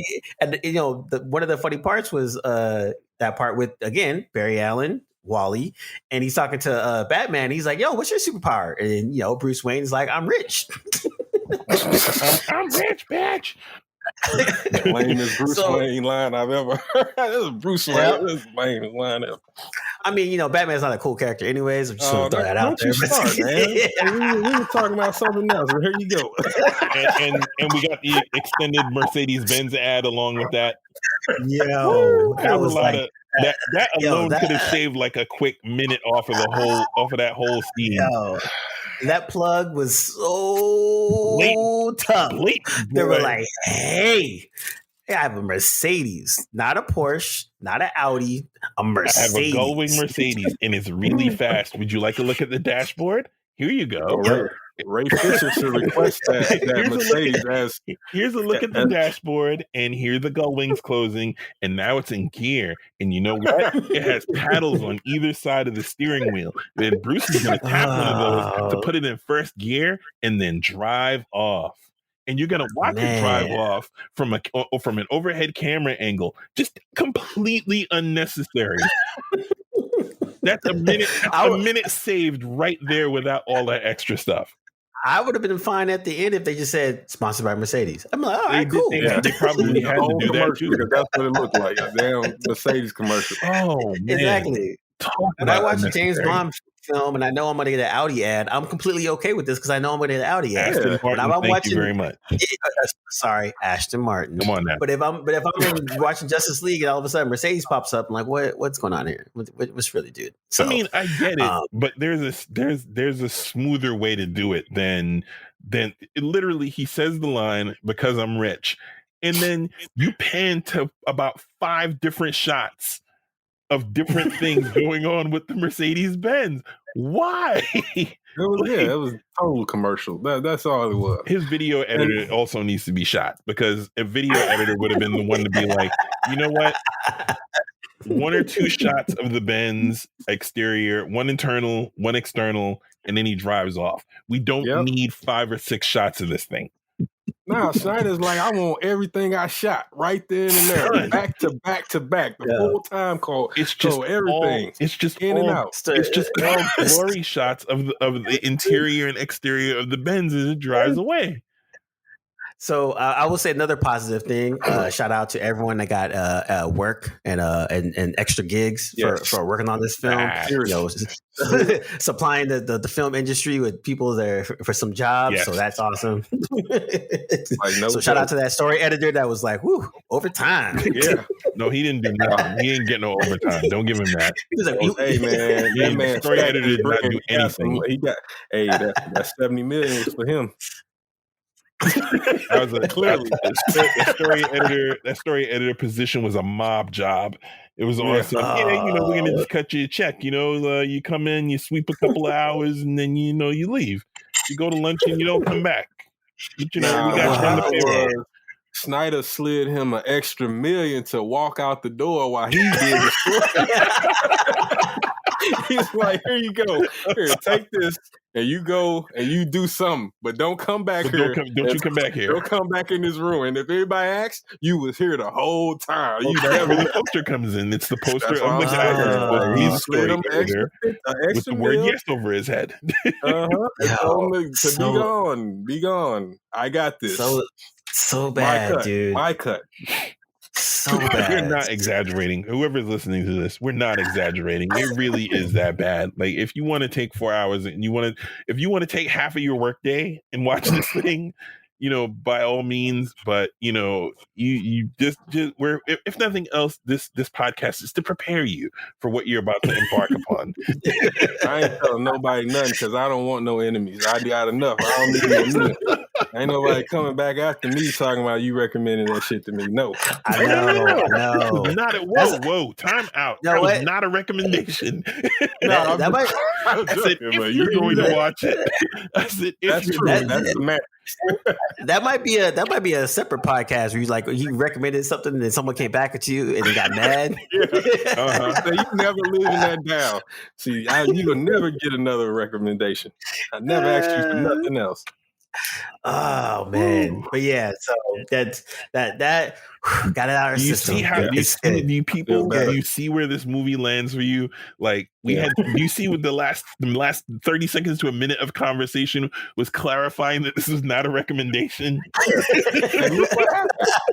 one of the funny parts was that part with, again, Barry Allen, Wally, and he's talking to Batman. He's like, yo, what's your superpower? And Bruce Wayne's like, I'm rich.
I'm rich, bitch.
The lamest Bruce Wayne line I've ever heard. This is Bruce Wayne. This is the lamest line ever.
I mean, Batman's not a cool character anyways. I'm just going to throw that out there.
Don't you start, man. We were talking about something else. So here you go.
and we got the extended Mercedes-Benz ad along with that.
Yo,
that was like that alone could have saved like a quick minute off of that whole scene.
Yo, that plug was so tough. They were like, hey, I have a Mercedes, not a Porsche, not an Audi, a Mercedes.
I have a going Mercedes, and it's really fast. Would you like to look at the dashboard? Here you go.
Ray Fisher should request that Mercedes.
Here's a look at the dashboard, and here the gull wings closing, and now it's in gear. And you know what? It has paddles on either side of the steering wheel. Then Bruce is going to tap one of those to put it in first gear, and then drive off. And you're gonna watch it drive off from an overhead camera angle, just completely unnecessary. That's a minute saved right there without all that extra stuff.
I would have been fine at the end if they just said sponsored by Mercedes. I'm like, all right, cool.
They probably had to do that too,
because that's what it looked like, a damn Mercedes commercial.
Oh man,
exactly. When I watch a James Bond film and I know I'm going to get an Audi ad, I'm completely okay with this because I know I'm going to get an Audi ad.
Ashton Martin, thank you very much.
Sorry, Ashton Martin.
Come on now.
But if I'm watching Justice League and all of a sudden Mercedes pops up, I'm like, what's going on here? What's really, dude? So,
I mean, I get it, but there's a smoother way to do it than literally he says the line, because I'm rich, and then you pan to about 5 different shots of different things going on with the Mercedes-Benz. Why?
It was total commercial. That's all it was.
His video editor also needs to be shot, because a video editor would have been the one to be like, you know what? 1 or 2 shots of the Benz exterior, 1 internal, 1 external, and then he drives off. We don't need 5 or 6 shots of this thing.
Now Snyder's like, I want everything I shot right then and there, back to back to back, the full time call.
It's just everything. It's just in and out. It's just all glory shots of the interior and exterior of the Benz as it drives away.
So I will say another positive thing. Shout out to everyone that got work and extra gigs for working on this film. Supplying the film industry with people there for some jobs. Yes. So that's awesome. So shout out to that story editor that was like, "Whoo, overtime."
Yeah. No, he didn't do nothing. He didn't get no overtime. Don't give him that.
He was like, "Hey man, that man,
story editor did not do anything.
He got that $70 million was for him."
That was clearly that story editor position was a mob job. It was awesome. We're gonna just cut you a check. You come in, you sweep a couple of hours, and then you leave. You go to lunch and you don't come back. But we got you on the
Snyder slid him an extra $1 million to walk out the door while he did the story. He's like, here you go. Here, take this, and you go and you do something, but don't come back here.
Don't you come back here.
Don't come back in this room. And if anybody asks, you was here the whole time.
That's where the poster comes in. It's the poster of the guy who's story editor with the word "yes" over his head.
Be gone. I got this.
So bad, dude.
My cut.
So bad.
We're not exaggerating. Whoever's listening to this, we're not exaggerating. It really is that bad. Like, if you want to take 4 hours and if you want to take half of your workday and watch this thing, by all means. But you just if nothing else, this podcast is to prepare you for what you're about to embark upon.
I ain't telling nobody nothing because I don't want no enemies. I got enough. I don't need no enemies. Ain't nobody coming back after me talking about you recommending that shit to me. No.
I know.
Whoa, time out. That was not a recommendation.
No, that might.
I said, if you're going to watch it. I said,
that's true. That's the man.
That might be a separate podcast where you recommended something and then someone came back at you and they got mad.
So you never living that down. See, you will never get another recommendation. I never asked you for nothing else.
Oh man, but yeah, so that got it out of our system.
Do you see where this movie lands for you? Like do you see what the last 30 seconds to a minute of conversation was clarifying that this was not a recommendation?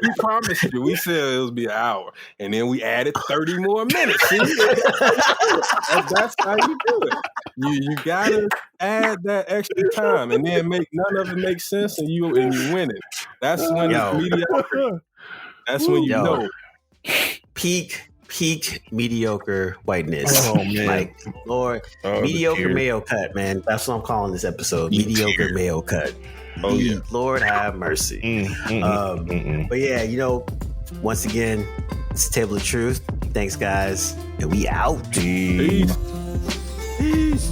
We promised you. We said it would be an hour, and then we added 30 more minutes. See, that's how you do it. You gotta add that extra time, and then make none of it make sense, and you win it. That's when it's mediocre. That's when you know
peak mediocre whiteness.
Oh man,
like Lord, mediocre Mayo cut, man. That's what I'm calling this episode. Mediocre Mayo cut.
Oh yeah,
Lord have mercy. But yeah, once again, it's Table of Truth. Thanks, guys, and we out.
Peace.
Peace.